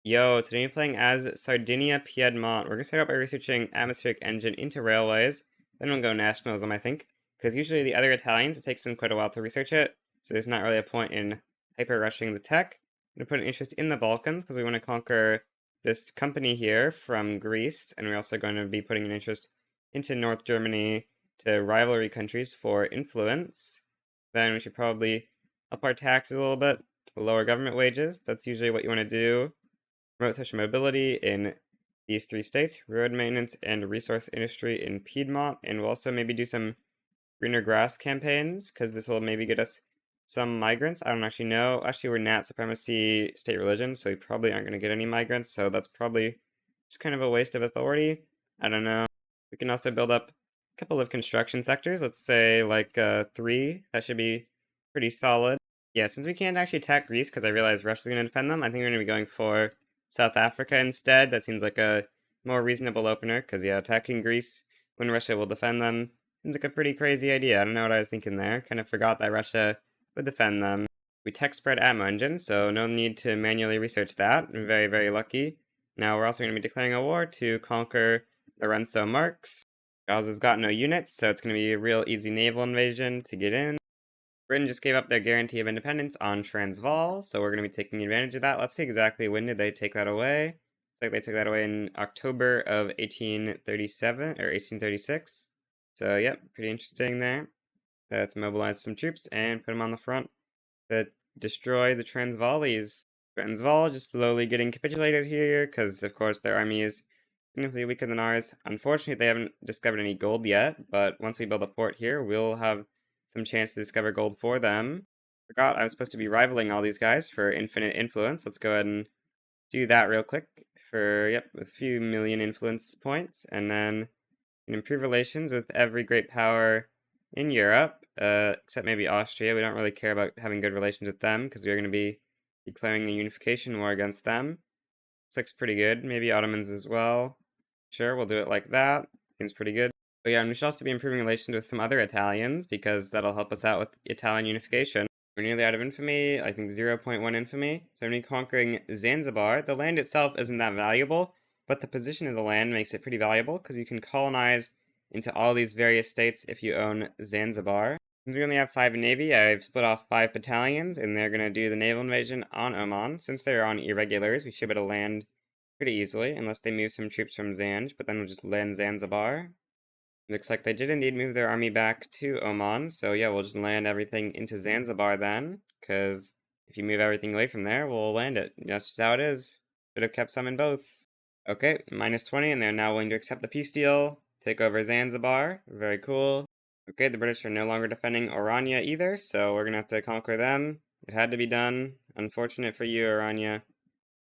Yo, today I'm playing as Sardinia Piedmont. We're going to start out by researching atmospheric engine into railways. Then we'll go nationalism, I think. Because usually the other Italians, it takes them quite a while to research it. So there's not really a point in hyper-rushing the tech. I'm going to put an interest in the Balkans because we want to conquer this company here from Greece. And we're also going to be putting an interest into North Germany to rivalry countries for influence. Then we should probably up our taxes a little bit, lower government wages. That's usually what you want to do. Promote social mobility in these three states, road maintenance and resource industry in Piedmont, and we'll also maybe do some greener grass campaigns, because this will maybe get us some migrants. I don't actually know. Actually, we're Nat supremacy state religion, so we probably aren't going to get any migrants, so that's probably just kind of a waste of authority. I don't know. We can also build up a couple of construction sectors, let's say like 3. That should be pretty solid. Yeah, since we can't actually attack Greece, because I realize Russia's going to defend them, I think we're going to be going for South Africa instead. That seems like a more reasonable opener, because yeah, attacking Greece when Russia will defend them seems like a pretty crazy idea. I don't know what I was thinking there. Kind of forgot that Russia would defend them. We tech spread ammo engine, so no need to manually research that. Very, very lucky. Now we're also going to be declaring a war to conquer the Renso Marks. Gaza's got no units, so it's going to be a real easy naval invasion to get in. Britain just gave up their guarantee of independence on Transvaal, so we're going to be taking advantage of that. Let's see exactly when did they take that away. It's like they took that away in October of 1837, or 1836. So, yep, pretty interesting there. Let's mobilize some troops and put them on the front to destroy the Transvaalis. Transvaal just slowly getting capitulated here, because, of course, their army is significantly weaker than ours. Unfortunately, they haven't discovered any gold yet, but once we build a port here, we'll have some chance to discover gold for them. Forgot I was supposed to be rivaling all these guys for infinite influence. Let's go ahead and do that real quick for, yep, a few million influence points, and then improve relations with every great power in Europe, except maybe Austria. We don't really care about having good relations with them, because we're going to be declaring a unification war against them. This looks pretty good. Maybe Ottomans as well. Sure, we'll do it like that. Seems pretty good. But yeah, and we should also be improving relations with some other Italians, because that'll help us out with Italian unification. We're nearly out of infamy, I think 0.1 infamy. So we're going to be conquering Zanzibar. The land itself isn't that valuable, but the position of the land makes it pretty valuable, because you can colonize into all these various states if you own Zanzibar. We only have 5 navy. I've split off 5 battalions, and they're going to do the naval invasion on Oman. Since they're on irregulars, we should be able to land pretty easily, unless they move some troops from Zanj, but then we'll just land Zanzibar. Looks like they did indeed move their army back to Oman, so yeah, we'll just land everything into Zanzibar then, because if you move everything away from there, we'll land it. That's just how it is. Should have kept some in both. Okay, -20, and they're now willing to accept the peace deal. Take over Zanzibar. Very cool. Okay, the British are no longer defending Orania either, so we're gonna have to conquer them. It had to be done. Unfortunate for you, Orania.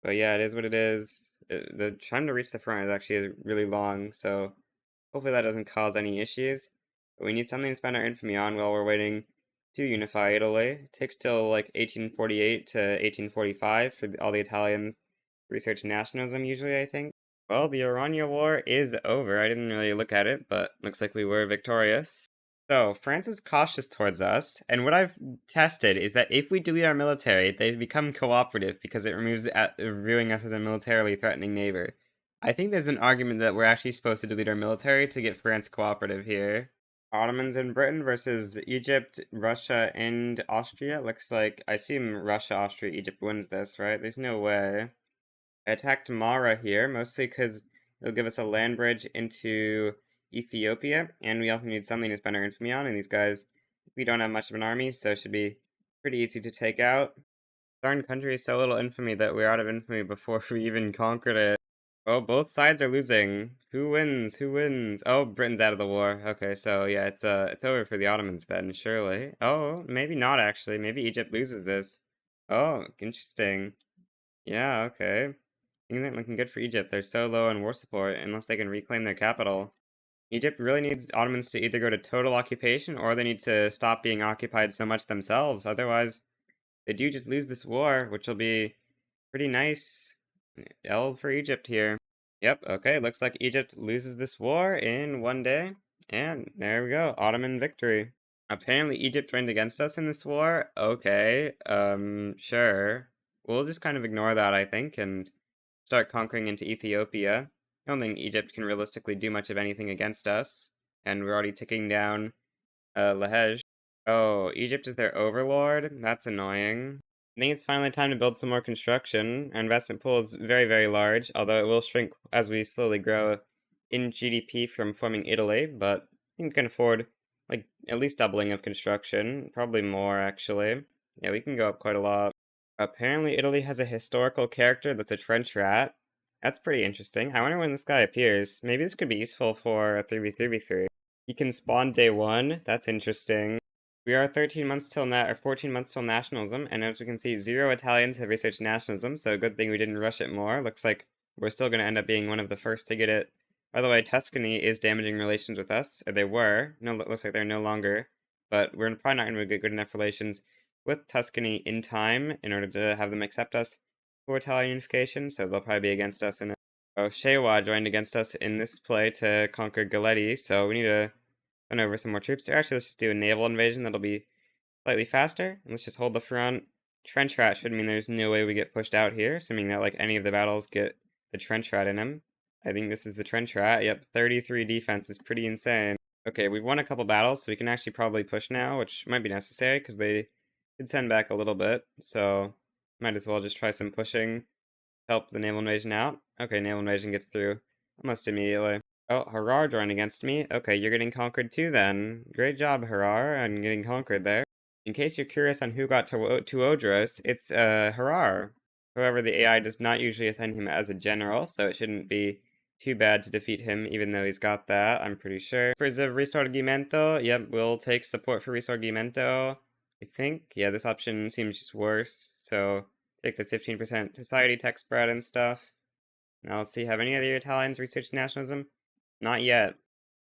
But yeah, it is what it is. The time to reach the front is actually really long, so hopefully that doesn't cause any issues. But we need something to spend our infamy on while we're waiting to unify Italy. It takes till like 1848 to 1845 for all the Italians to research nationalism usually, I think. Well, the Orania War is over. I didn't really look at it, but looks like we were victorious. So, France is cautious towards us, and what I've tested is that if we delete our military, they become cooperative because it removes viewing us as a militarily threatening neighbor. I think there's an argument that we're actually supposed to delete our military to get France cooperative here. Ottomans in Britain versus Egypt, Russia, and Austria. Looks like, I assume Russia, Austria, Egypt wins this, right? There's no way. I attacked Mara here, mostly because it'll give us a land bridge into Ethiopia, and we also need something to spend our infamy on, and these guys, we don't have much of an army, so it should be pretty easy to take out. Darn country is so little infamy that we're out of infamy before we even conquered it. Oh, both sides are losing. Who wins? Who wins? Oh, Britain's out of the war. Okay, so yeah, it's over for the Ottomans then, surely. Oh, maybe not actually. Maybe Egypt loses this. Oh, interesting. Yeah, okay. Things aren't looking good for Egypt. They're so low on war support unless they can reclaim their capital. Egypt really needs Ottomans to either go to total occupation or they need to stop being occupied so much themselves. Otherwise, they do just lose this war, which will be pretty nice. L for Egypt here. Yep, okay, looks like Egypt loses this war in 1 day. And there we go, Ottoman victory. Apparently Egypt joined against us in this war. Okay, sure. We'll just kind of ignore that, I think, and start conquering into Ethiopia. I don't think Egypt can realistically do much of anything against us, and we're already ticking down Lahej. Oh, Egypt is their overlord? That's annoying. I think it's finally time to build some more construction. Our investment pool is very, very large, although it will shrink as we slowly grow in GDP from forming Italy, but I think we can afford, like, at least doubling of construction. Probably more, actually. Yeah, we can go up quite a lot. Apparently, Italy has a historical character that's a trench rat. That's pretty interesting. I wonder when this guy appears. Maybe this could be useful for a 3v3v3. He can spawn day 1. That's interesting. We are 13 months till 14 months till nationalism, and as we can see, 0 Italians have researched nationalism, so good thing we didn't rush it more. Looks like we're still going to end up being one of the first to get it. By the way, Tuscany is damaging relations with us, or they were. No, it looks like they're no longer, but we're probably not going to get good enough relations with Tuscany in time in order to have them accept us for Italian unification, so they'll probably be against us in it. Oh, Shewa joined against us in this play to conquer Galeti, so we need to send over some more troops. Or actually, let's just do a naval invasion. That'll be slightly faster. And let's just hold the front. Trench rat should mean there's no way we get pushed out here, assuming that like any of the battles get the trench rat in them. I think this is the trench rat. Yep, 33 defense is pretty insane. Okay, we've won a couple battles, so we can actually probably push now, which might be necessary because they did send back a little bit. So might as well just try some pushing. Help the naval invasion out. Okay, naval invasion gets through almost immediately. Oh, Harar joined against me. Okay, you're getting conquered too then. Great job, Harar, on getting conquered there. In case you're curious on who got to Odros, it's Harar. However, the AI does not usually assign him as a general, so it shouldn't be too bad to defeat him, even though he's got that, I'm pretty sure. For the Risorgimento, yep, we'll take support for Risorgimento. I think, yeah, this option seems just worse, so take the 15% society tech spread and stuff. Now let's see, have any of the Italians researched nationalism? Not yet.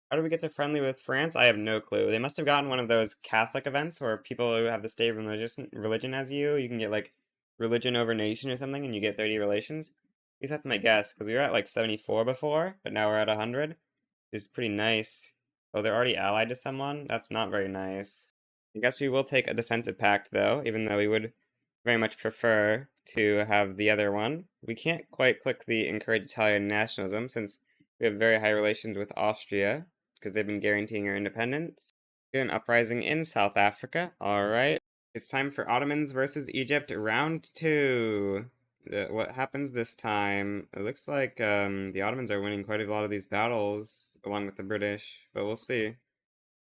How do we get to friendly with France? I have no clue. They must have gotten one of those Catholic events where people who have the state religion as you can get like religion over nation or something and you get 30 relations. At least that's my guess, because we were at like 74 before, but now we're at 100. Which is pretty nice. Oh, they're already allied to someone? That's not very nice. I guess we will take a defensive pact though, even though we would very much prefer to have the other one. We can't quite click the encourage Italian nationalism since we have very high relations with Austria because they've been guaranteeing our independence. An uprising in South Africa. Alright. It's time for Ottomans versus Egypt round 2. What happens this time? It looks like the Ottomans are winning quite a lot of these battles along with the British, but we'll see.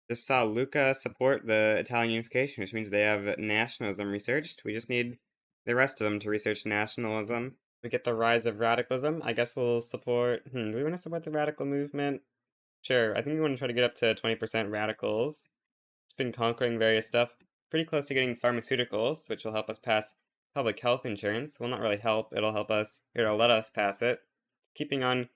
Just saw Luca support the Italian unification, which means they have nationalism researched. We just need the rest of them to research nationalism. We get the rise of radicalism. I guess we'll support... do we want to support the radical movement? Sure, I think we want to try to get up to 20% radicals. It's been conquering various stuff. Pretty close to getting pharmaceuticals, which will help us pass public health insurance. Will not really help, it'll help us, it'll let us pass it. Keeping on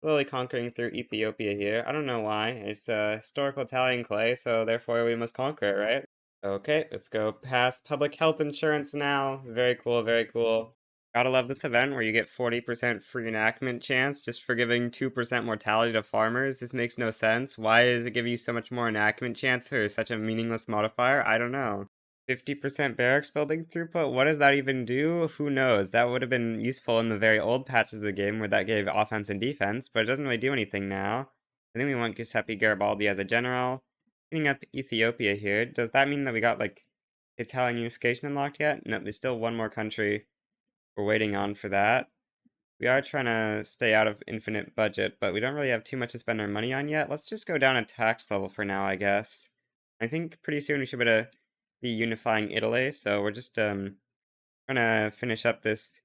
slowly conquering through Ethiopia here. I don't know why. It's historical Italian clay, so therefore we must conquer it, right? Okay, let's go past public health insurance now. Very cool, very cool. Gotta love this event where you get 40% free enactment chance just for giving 2% mortality to farmers. This makes no sense. Why does it give you so much more enactment chance for such a meaningless modifier? I don't know. 50% barracks building throughput? What does that even do? Who knows? That would have been useful in the very old patches of the game where that gave offense and defense, but it doesn't really do anything now. I think we want Giuseppe Garibaldi as a general. Cleaning up Ethiopia here. Does that mean that we got, like, Italian unification unlocked yet? No, there's still one more country we're waiting on for that. We are trying to stay out of infinite budget, but we don't really have too much to spend our money on yet. Let's just go down a tax level for now, I guess. I think pretty soon we should be able to be unifying Italy, so we're just gonna finish up this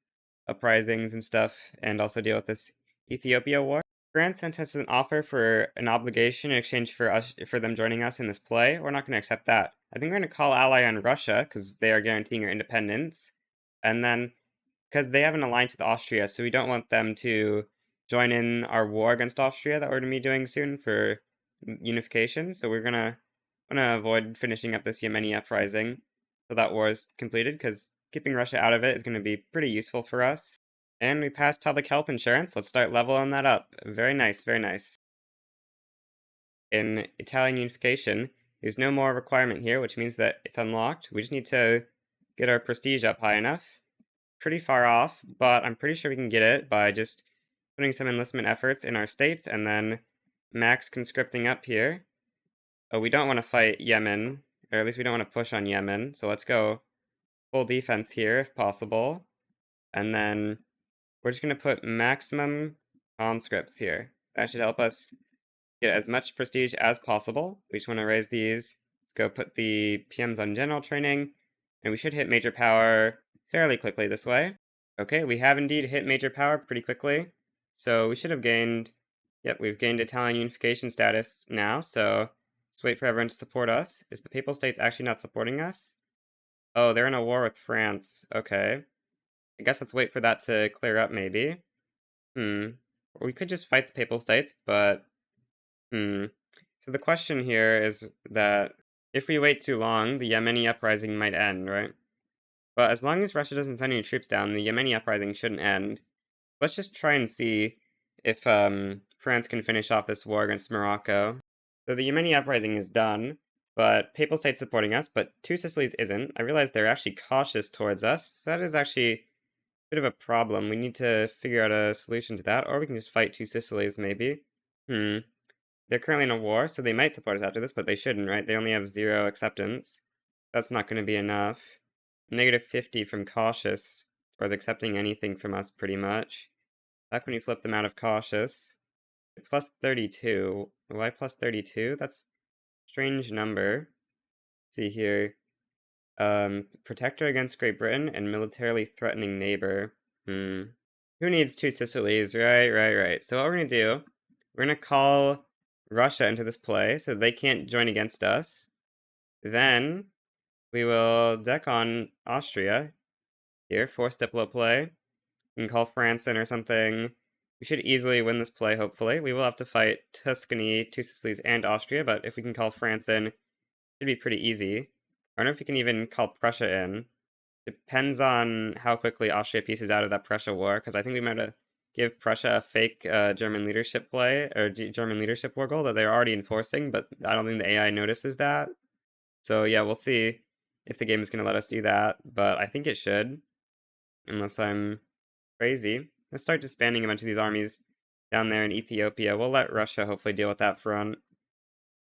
uprisings and stuff and also deal with this Ethiopia war. France sent us an offer for an obligation in exchange for them joining us in this play. We're not going to accept that. I think we're going to call ally on Russia because they are guaranteeing our independence, and then because they have an alliance with Austria, so we don't want them to join in our war against Austria that we're going to be doing soon for unification. So we're gonna avoid finishing up this Yemeni uprising so that war is completed, because keeping Russia out of it is going to be pretty useful for us. And we passed public health insurance. Let's start leveling that up. Very nice, very nice. In Italian unification, there's no more requirement here, which means that it's unlocked. We just need to get our prestige up high enough. pretty far off, but I'm pretty sure we can get it by just putting some enlistment efforts in our states and then max conscripting up here. Oh, we don't want to fight Yemen, or at least we don't want to push on Yemen, so let's go full defense here if possible. And then we're just going to put maximum conscripts here. That should help us get as much prestige as possible. We just want to raise these. Let's go put the PMs on general training, and we should hit major power fairly quickly this way. Okay, we have indeed hit major power pretty quickly. So we should have gained, yep, we've gained Italian unification status now, so just wait for everyone to support us. Is the Papal States actually not supporting us? Oh, they're in a war with France. Okay. I guess let's wait for that to clear up, maybe. Or we could just fight the Papal States, but... So the question here is that if we wait too long, the Yemeni uprising might end, right? But as long as Russia doesn't send any troops down, the Yemeni uprising shouldn't end. Let's just try and see if France can finish off this war against Morocco. So the Yemeni uprising is done, but Papal State's supporting us, but Two Sicilies isn't. I realize they're actually cautious towards us, so that is actually a bit of a problem. We need to figure out a solution to that, or we can just fight Two Sicilies, maybe. They're currently in a war, so they might support us after this, but they shouldn't, right? They only have 0 acceptance. That's not going to be enough. -50 from cautious towards accepting anything from us, pretty much. Back when you flip them out of cautious. Plus 32. Why plus 32? That's a strange number. Let's see here. Protector against Great Britain and militarily threatening neighbor. Who needs Two Sicilies? Right. So what we're going to do, we're going to call Russia into this play so they can't join against us. Then we will deck on Austria here, force Diplo play. We can call France in or something. We should easily win this play, hopefully. We will have to fight Tuscany, Two Sicilies, and Austria, but if we can call France in, it should be pretty easy. I don't know if we can even call Prussia in. Depends on how quickly Austria pieces out of that Prussia war, because I think we might give Prussia a fake German leadership play, or German leadership war goal that they're already enforcing, but I don't think the AI notices that. So yeah, we'll see if the game is going to let us do that, but I think it should, unless I'm crazy. Let's start disbanding a bunch of these armies down there in Ethiopia. We'll let Russia hopefully deal with that front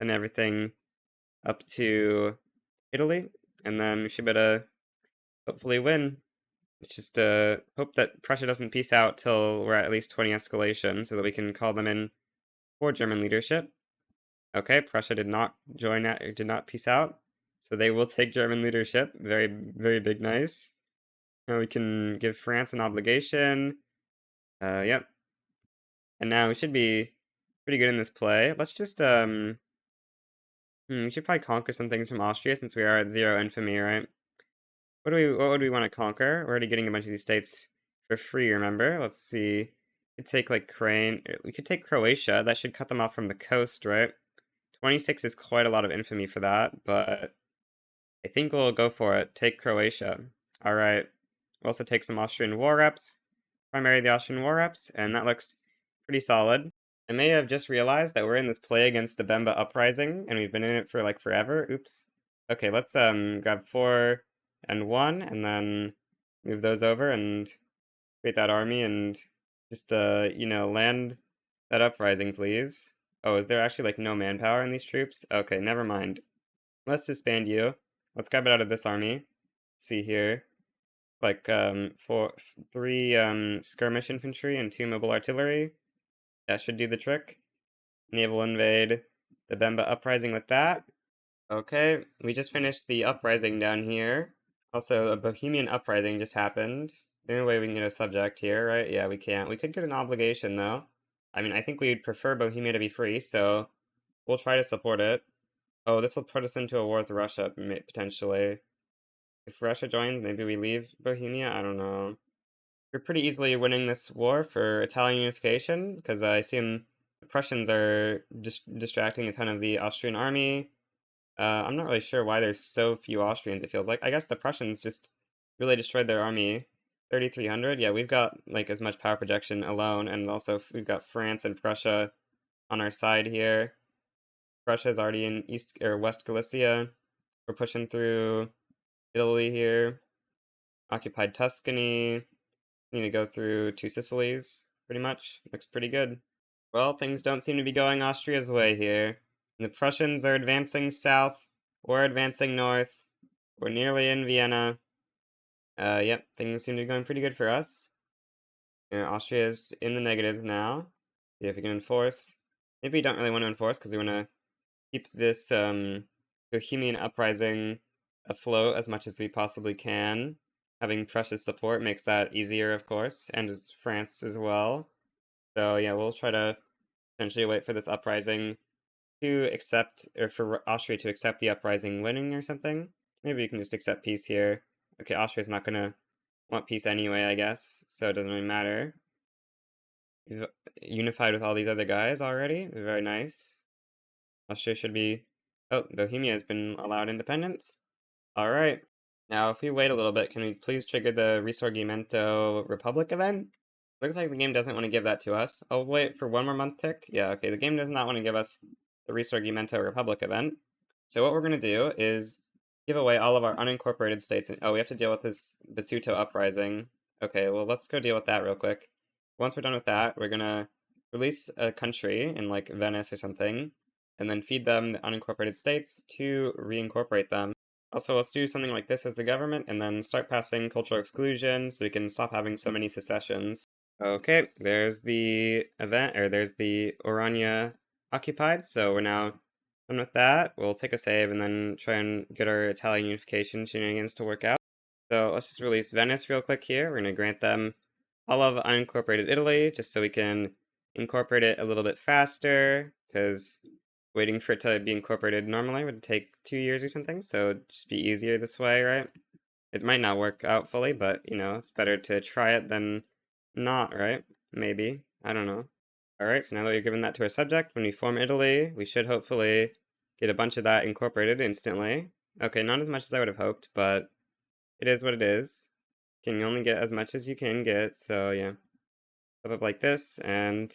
and everything up to Italy, and then we should be able to hopefully win. Let's just hope that Prussia doesn't peace out till we're at least 20 escalation, so that we can call them in for German leadership. Okay, Prussia did not join, did not peace out, so they will take German leadership. Very, very big, nice. Now we can give France an obligation. Yep. And now we should be pretty good in this play. Let's just, we should probably conquer some things from Austria since we are at 0 infamy, right? What would we want to conquer? We're already getting a bunch of these states for free, remember? Let's see. We could take, like, we could take Croatia. That should cut them off from the coast, right? 26 is quite a lot of infamy for that, but I think we'll go for it. Take Croatia. Alright. We'll also take some Austrian war reps. Primary the Austrian war reps, and that looks pretty solid. I may have just realized that we're in this play against the Bemba Uprising, and we've been in it for, like, forever. Oops. Okay, let's grab 4 and 1, and then move those over and create that army and just, land that uprising, please. Oh, is there actually, like, no manpower in these troops? Okay, never mind. Let's disband you. Let's grab it out of this army. Let's see here. Like, 3 skirmish infantry and 2 mobile artillery. That should do the trick. Naval invade the Bemba Uprising with that. Okay, we just finished the uprising down here. Also, a Bohemian Uprising just happened. Any way we can get a subject here, right? Yeah, we can't. We could get an obligation, though. I mean, I think we'd prefer Bohemia to be free, so we'll try to support it. Oh, this will put us into a war with Russia, potentially. If Russia joins, maybe we leave Bohemia? I don't know. We're pretty easily winning this war for Italian unification, because I assume the Prussians are distracting a ton of the Austrian army. I'm not really sure why there's so few Austrians, it feels like. I guess the Prussians just really destroyed their army. 3,300? Yeah, we've got, like, as much power projection alone, and also we've got France and Prussia on our side here. Prussia's already in East or West Galicia. We're pushing through Italy here. occupied Tuscany. Need to go through two Sicilies, pretty much. Looks pretty good. Well, things don't seem to be going Austria's way here. The Prussians are advancing south. We're advancing north. We're nearly in Vienna. Yep, things seem to be going pretty good for us. Austria's in the negative now. See if we can enforce. Maybe we don't really want to enforce because we want to keep this Bohemian uprising afloat as much as we possibly can. Having Prussia's support makes that easier, of course, and as France as well. So yeah, we'll try to potentially wait for this uprising to accept, or for Austria to accept the uprising winning or something. Maybe we can just accept peace here. Okay, Austria's not gonna want peace anyway, I guess, so it doesn't really matter. We've unified with all these other guys already. Very nice. Austria should be... Oh, Bohemia has been allowed independence. Alright. Now, if we wait a little bit, can we please trigger the Risorgimento Republic event? Looks like the game doesn't want to give that to us. I'll wait for one more month tick. Yeah, okay, the game does not want to give us the Risorgimento Republic event. So what we're going to do is give away all of our unincorporated states. Oh, we have to deal with this Basuto uprising. Okay, well, let's go deal with that real quick. Once we're done with that, we're going to release a country in, like, Venice or something, and then feed them the unincorporated states to reincorporate them. Also, let's do something like this as the government, and then start passing cultural exclusion so we can stop having so many secessions. Okay, there's the event, or there's the Orania occupied, so we're now done with that. We'll take a save and then try and get our Italian unification shenanigans to work out. So let's just release Venice real quick here. We're going to grant them all of unincorporated Italy, just so we can incorporate it a little bit faster, because waiting for it to be incorporated normally would take 2 years or something, so it'd just be easier this way, right? It might not work out fully, but, you know, it's better to try it than not, right? Maybe. I don't know. Alright, so now that we've given that to our subject, when we form Italy, we should hopefully get a bunch of that incorporated instantly. Okay, not as much as I would have hoped, but it is what it is. You can only get as much as you can get, so yeah. Flip up like this, and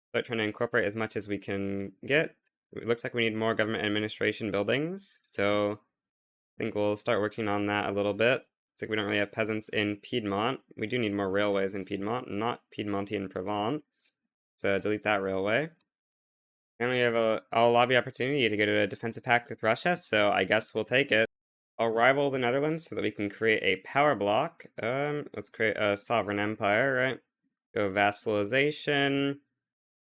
start trying to incorporate as much as we can get. It looks like we need more government administration buildings, so I think we'll start working on that a little bit. It's like we don't really have peasants in Piedmont. We do need more railways in Piedmont, not Piedmontian Provence. So delete that railway. And we have a lobby opportunity to get a defensive pact with Russia, so I guess we'll take it. I'll rival the Netherlands so that we can create a power block. Let's create a sovereign empire, right? Go vassalization.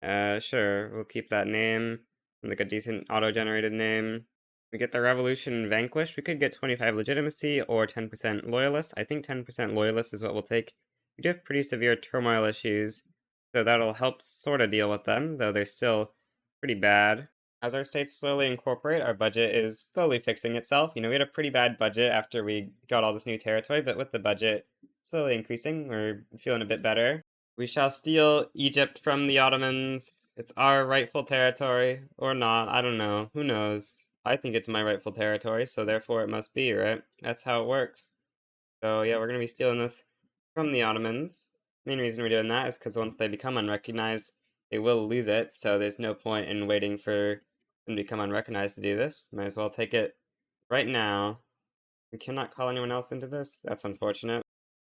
Sure, we'll keep that name. Like a decent auto-generated name. We get the revolution vanquished. We could get 25 legitimacy or 10% loyalist. I think 10% loyalist is what we'll take. We do have pretty severe turmoil issues, so that'll help sort of deal with them, though they're still pretty bad. As our states slowly incorporate, our budget is slowly fixing itself. You know, we had a pretty bad budget after we got all this new territory, but with the budget slowly increasing, we're feeling a bit better. We shall steal Egypt from the Ottomans. It's our rightful territory, or not, I don't know, who knows. I think it's my rightful territory, so therefore it must be, right? That's how it works. So yeah, we're gonna be stealing this from the Ottomans. Main reason we're doing that is because once they become unrecognized, they will lose it, so there's no point in waiting for them to become unrecognized to do this. Might as well take it right now. We cannot call anyone else into this? That's unfortunate.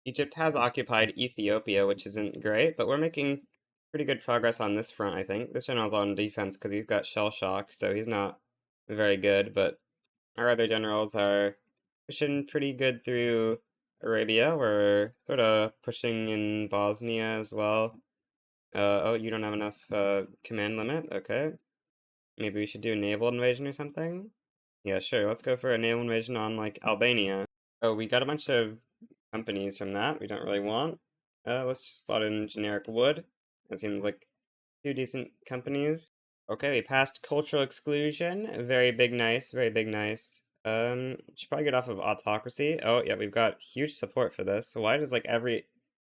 Egypt has occupied Ethiopia, which isn't great, but we're making pretty good progress on this front, I think. This general's on defense because he's got shell shock, so he's not very good, but our other generals are pushing pretty good through Arabia. We're sort of pushing in Bosnia as well. Oh, you don't have enough command limit? Okay. Maybe we should do a naval invasion or something? Yeah, sure. Let's go for a naval invasion on, like, Albania. Oh, we got a bunch of companies from that we don't really want. Let's just slot in generic wood. That seems like two decent companies. Okay, we passed cultural exclusion. Very big nice, very big nice. Should probably get off of autocracy. Oh, yeah, we've got huge support for this. So why does, like, every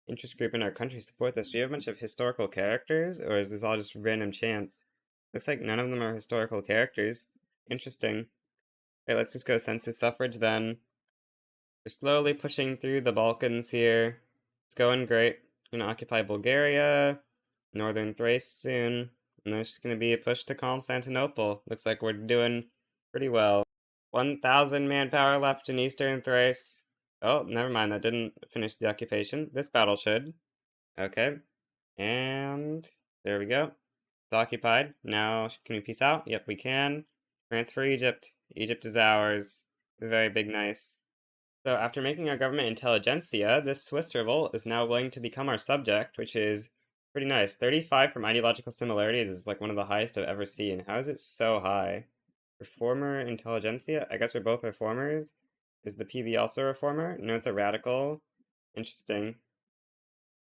interest group in our country support this? Do you have a bunch of historical characters, or is this all just random chance? Looks like none of them are historical characters. Interesting. Okay, let's just go census suffrage then. We're slowly pushing through the Balkans here. It's going great. Gonna occupy Bulgaria, northern Thrace soon, and there's gonna be a push to Constantinople. Looks like we're doing pretty well. 1,000 manpower left in eastern Thrace. Oh, never mind, that didn't finish the occupation. This battle should. Okay, and there we go. It's occupied. Now, can we peace out? Yep, we can. Transfer Egypt. Egypt is ours. Very big, nice. So after making our government intelligentsia, this Swiss revolt is now willing to become our subject, which is pretty nice. 35 from ideological similarities is like one of the highest I've ever seen. How is it so high? Reformer intelligentsia? I guess we're both reformers. Is the PV also a reformer? No, it's a radical. Interesting.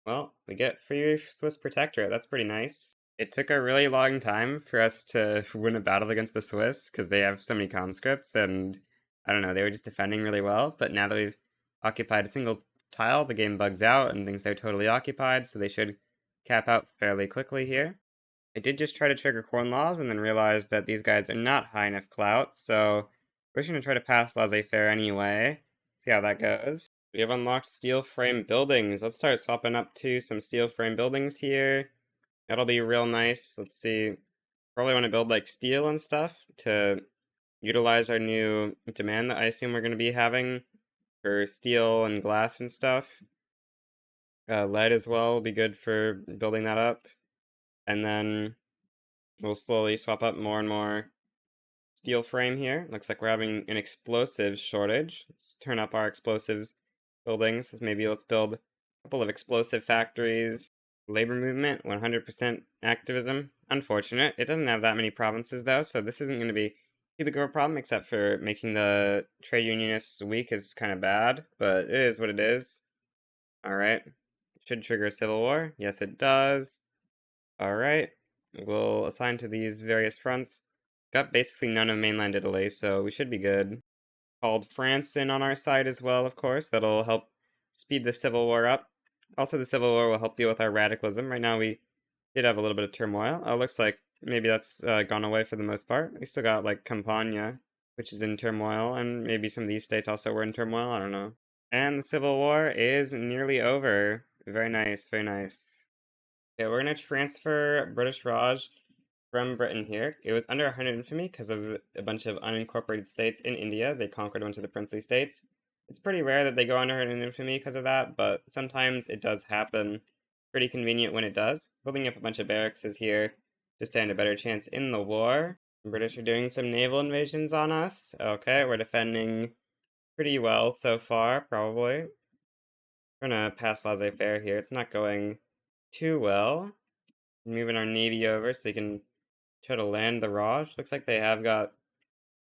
Well, we get free Swiss protectorate. That's pretty nice. It took a really long time for us to win a battle against the Swiss because they have so many conscripts and I don't know, they were just defending really well. But now that we've occupied a single tile, the game bugs out and thinks they're totally occupied, so they should cap out fairly quickly here. I did just try to trigger corn laws and then realized that these guys are not high enough clout, so we're just going to try to pass laissez-faire anyway. See how that goes. We have unlocked steel frame buildings. Let's start swapping up to some steel frame buildings here. That'll be real nice. Let's see. Probably want to build like steel and stuff to utilize our new demand that I assume we're going to be having for steel and glass and stuff. Lead as well will be good for building that up. And then we'll slowly swap up more and more steel frame here. Looks like we're having an explosives shortage. Let's turn up our explosives buildings. Maybe let's build a couple of explosive factories. Labor movement, 100% activism. Unfortunate. It doesn't have that many provinces though, so this isn't going to be too big of a problem, except for making the trade unionists weak is kind of bad, but it is what it is. Alright. Should trigger a civil war. Yes, it does. Alright. We'll assign to these various fronts. Got basically none of mainland Italy, so we should be good. Called France in on our side as well, of course. That'll help speed the civil war up. Also, the civil war will help deal with our radicalism. Right now, we did have a little bit of turmoil. Oh, looks like maybe that's gone away for the most part. We still got, like, Campania, which is in turmoil, and maybe some of these states also were in turmoil. I don't know. And the civil war is nearly over. Very nice, very nice. Okay, we're going to transfer British Raj from Britain here. It was under 100 infamy because of a bunch of unincorporated states in India. They conquered a bunch of the princely states. It's pretty rare that they go under 100 infamy because of that, but sometimes it does happen. Pretty convenient when it does. Building up a bunch of barracks is here to stand a better chance in the war. The British are doing some naval invasions on us. Okay, we're defending pretty well so far, probably. We're gonna pass laissez-faire here. It's not going too well. Moving our navy over so we can try to land the Raj. Looks like they have got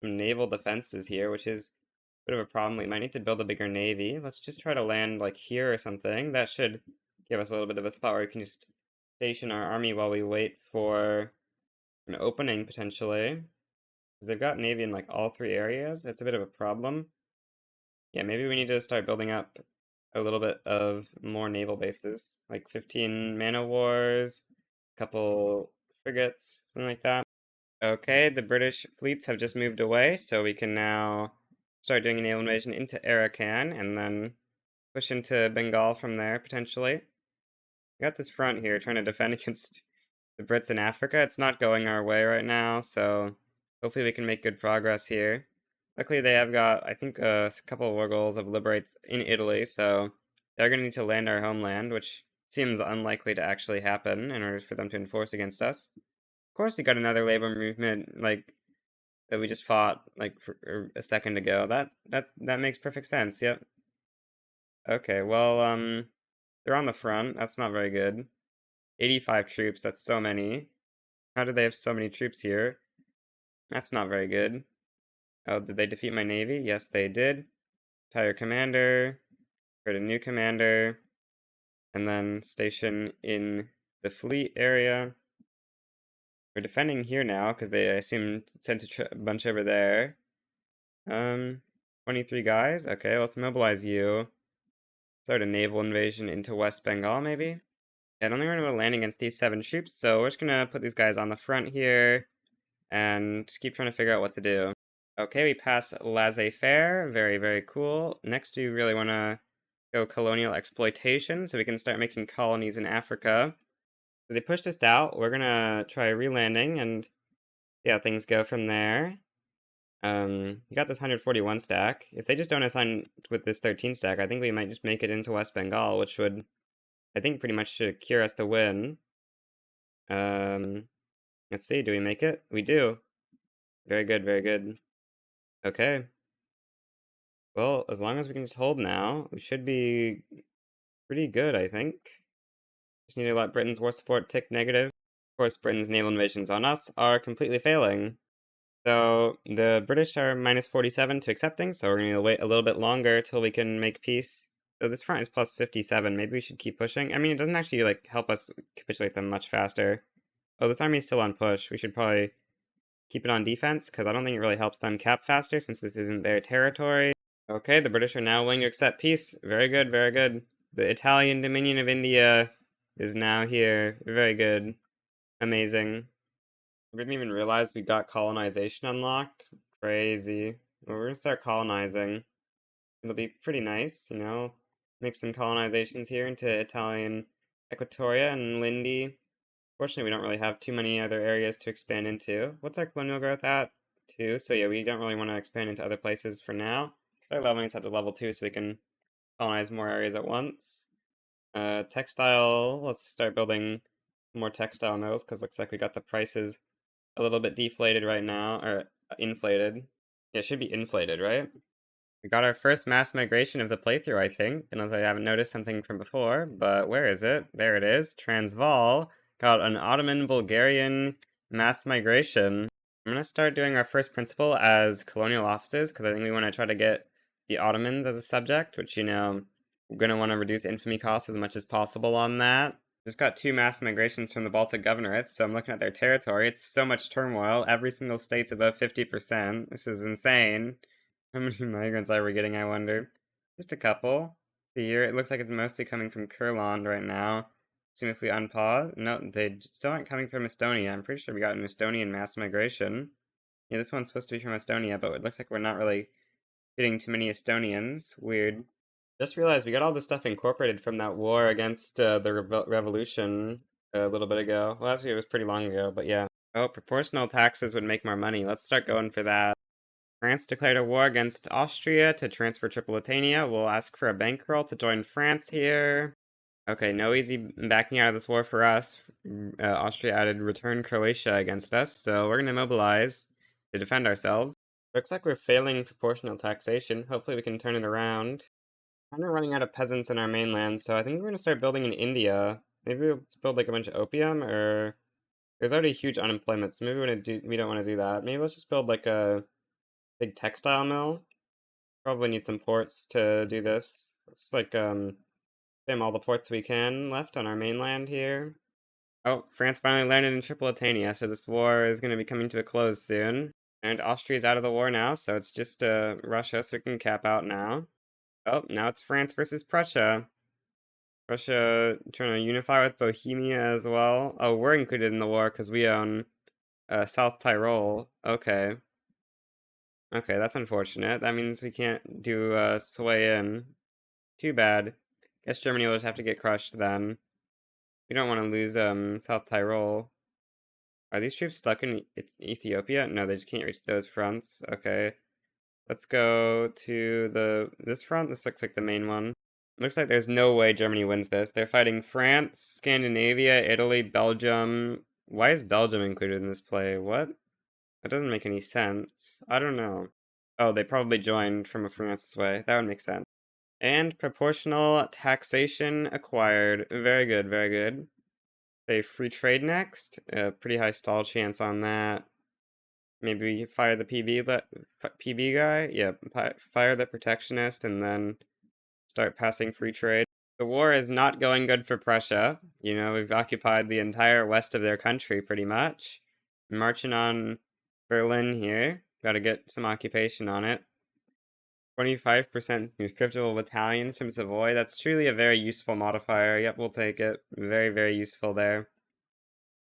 some naval defenses here, which is a bit of a problem. We might need to build a bigger navy. Let's just try to land like here or something. That should give us a little bit of a spot where we can just station our army while we wait for an opening, potentially. Because they've got navy in like all three areas. That's a bit of a problem. Yeah, maybe we need to start building up a little bit of more naval bases. Like 15 man o' wars, a couple frigates, something like that. Okay, the British fleets have just moved away, so we can now start doing a naval invasion into Arakan and then push into Bengal from there, potentially. We got this front here trying to defend against the Brits in Africa. It's not going our way right now, so hopefully we can make good progress here. Luckily, they have got, I think, a couple of war goals of liberates in Italy, so they're going to need to land our homeland, which seems unlikely to actually happen in order for them to enforce against us. Of course, we got another labor movement like that we just fought like for a second ago. That makes perfect sense. Yep. Okay. Well, they're on the front. That's not very good. 85 troops. That's so many. How do they have so many troops here? That's not very good. Oh, did they defeat my navy? Yes, they did. Retire commander. Create a new commander. And then station in the fleet area. We're defending here now, because they, I assume, sent a bunch over there. 23 guys? Okay, let's mobilize you. Start a naval invasion into West Bengal, maybe? Yeah, I don't think we're going to land against these 7 troops, so we're just going to put these guys on the front here, and keep trying to figure out what to do. Okay, we pass laissez-faire. Very, very cool. Next, we really want to go colonial exploitation, so we can start making colonies in Africa. So they pushed us out. We're gonna try re-landing and see how things go from there. You got this 141 stack. If they just don't assign with this 13 stack, I think we might just make it into West Bengal, which would, I think, pretty much secure us the win. Let's see, do we make it? We do. Very good, very good. Okay. Well, as long as we can just hold now, we should be pretty good, I think. Just need to let Britain's war support tick negative. Of course, Britain's naval invasions on us are completely failing. So the British are minus 47 to accepting, so we're going to wait a little bit longer till we can make peace. So this front is plus 57. Maybe we should keep pushing. I mean, it doesn't actually like help us capitulate them much faster. Oh, this army is still on push. We should probably keep it on defense, because I don't think it really helps them cap faster since this isn't their territory. Okay, the British are now willing to accept peace. Very good, very good. The Italian Dominion of India is now here. Very good. Amazing. I didn't even realize we got colonization unlocked. Crazy. Well, we're gonna start colonizing. It'll be pretty nice, you know. Make some colonizations here into Italian Equatoria and Lindi. Fortunately, we don't really have too many other areas to expand into. What's our colonial growth at? 2. So yeah, we don't really want to expand into other places for now. Our leveling is up to level 2 so we can colonize more areas at once. Textile, let's start building more textile mills, because looks like we got the prices a little bit deflated right now, or inflated. Yeah, it should be inflated, right? We got our first mass migration of the playthrough, I think, unless I haven't noticed something from before, but where is it? There it is. Transvaal got an Ottoman-Bulgarian mass migration. I'm gonna start doing our first principle as colonial offices, because I think we want to try to get the Ottomans as a subject, which, you know, we're gonna want to reduce infamy costs as much as possible on that. Just got 2 mass migrations from the Baltic governorates, so I'm looking at their territory. It's so much turmoil. Every single state's above 50%. This is insane. How many migrants are we getting, I wonder? Just a couple. See here, it looks like it's mostly coming from Kurland right now. See if we unpause. No, they still aren't coming from Estonia. I'm pretty sure we got an Estonian mass migration. Yeah, this one's supposed to be from Estonia, but it looks like we're not really getting too many Estonians. Weird. Just realized we got all this stuff incorporated from that war against the revolution a little bit ago. Well, actually, it was pretty long ago, but yeah. Oh, proportional taxes would make more money. Let's start going for that. France declared a war against Austria to transfer Tripolitania. We'll ask for a bankroll to join France here. Okay, no easy backing out of this war for us. Austria added return Croatia against us, so we're going to mobilize to defend ourselves. Looks like we're failing proportional taxation. Hopefully we can turn it around. Kind of running out of peasants in our mainland, so I think we're gonna start building in India. Maybe we'll build like a bunch of opium, or there's already huge unemployment, so maybe we don't want to do that. Maybe let's just build like a big textile mill. Probably need some ports to do this. Let's like spam all the ports we can left on our mainland here. Oh, France finally landed in Tripolitania, so this war is gonna be coming to a close soon. And Austria's out of the war now, so it's just Russia, so we can cap out now. Oh, now it's France versus Prussia. Prussia trying to unify with Bohemia as well. Oh, we're included in the war because we own South Tyrol. Okay. Okay, that's unfortunate. That means we can't do sway in. Too bad. Guess Germany will just have to get crushed then. We don't want to lose South Tyrol. Are these troops stuck in Ethiopia? No, they just can't reach those fronts. Okay. Let's go to this front. This looks like the main one. Looks like there's no way Germany wins this. They're fighting France, Scandinavia, Italy, Belgium. Why is Belgium included in this play? What? That doesn't make any sense. I don't know. Oh, they probably joined from a France way. That would make sense. And proportional taxation acquired. Very good, very good. Say free trade next. Pretty high stall chance on that. Maybe fire the PB guy? Yeah, fire the protectionist and then start passing free trade. The war is not going good for Prussia. You know, we've occupied the entire west of their country pretty much. Marching on Berlin here. Gotta get some occupation on it. 25% conscriptable battalions from Savoy. That's truly a very useful modifier. Yep, we'll take it. Very, very useful there.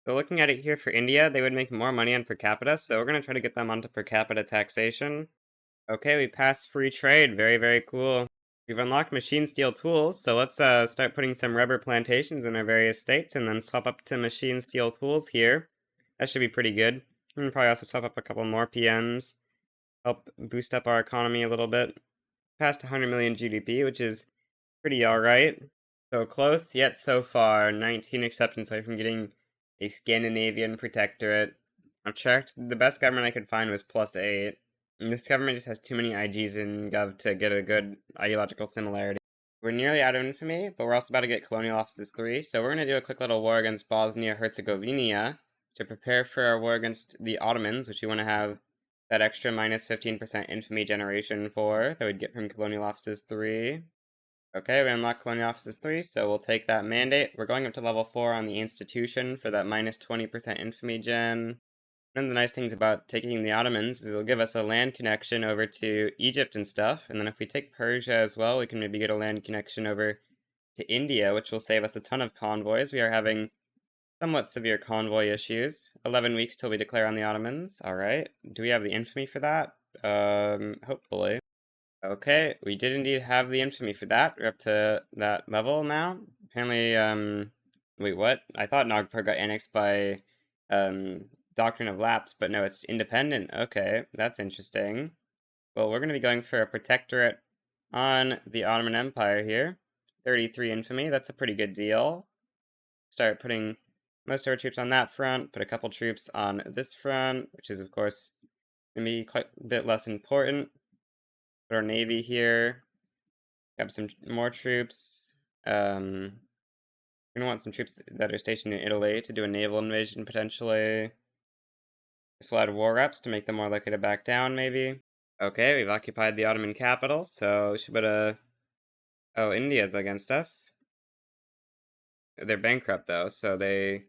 So looking at it here for India, they would make more money on per capita, so we're going to try to get them onto per capita taxation. Okay, we passed free trade. Very, very cool. We've unlocked machine steel tools, so let's start putting some rubber plantations in our various states and then swap up to machine steel tools here. That should be pretty good. We can probably also swap up a couple more PMs. help boost up our economy a little bit. Past 100 million GDP, which is pretty alright. So close, yet so far, 19 acceptance away from getting a Scandinavian protectorate. I've checked, the best government I could find was +8. And this government just has too many IGs in Gov to get a good ideological similarity. We're nearly out of infamy, but we're also about to get colonial offices 3, so we're going to do a quick little war against Bosnia-Herzegovina to prepare for our war against the Ottomans, which we want to have that extra minus 15% infamy generation for that we'd get from colonial offices 3. Okay, we unlocked colonial offices 3, so we'll take that mandate. We're going up to level 4 on the institution for that minus 20% infamy gen. One of the nice things about taking the Ottomans is it'll give us a land connection over to Egypt and stuff, and then if we take Persia as well, we can maybe get a land connection over to India, which will save us a ton of convoys. We are having somewhat severe convoy issues. 11 weeks till we declare on the Ottomans. Alright. Do we have the infamy for that? Hopefully. Okay, we did indeed have the infamy for that. We're up to that level now. Apparently, wait, what? I thought Nagpur got annexed by, Doctrine of Lapse, but no, it's independent. Okay, that's interesting. Well, we're going to be going for a protectorate on the Ottoman Empire here. 33 infamy, that's a pretty good deal. Start putting most of our troops on that front, put a couple troops on this front, which is, of course, going to be quite a bit less important. Put our navy here. Have some more troops. We're gonna want some troops that are stationed in Italy to do a naval invasion potentially. This will add war reps to make them more likely to back down, maybe. Okay, we've occupied the Ottoman capital, so we should put a... Oh, India's against us. They're bankrupt though, so they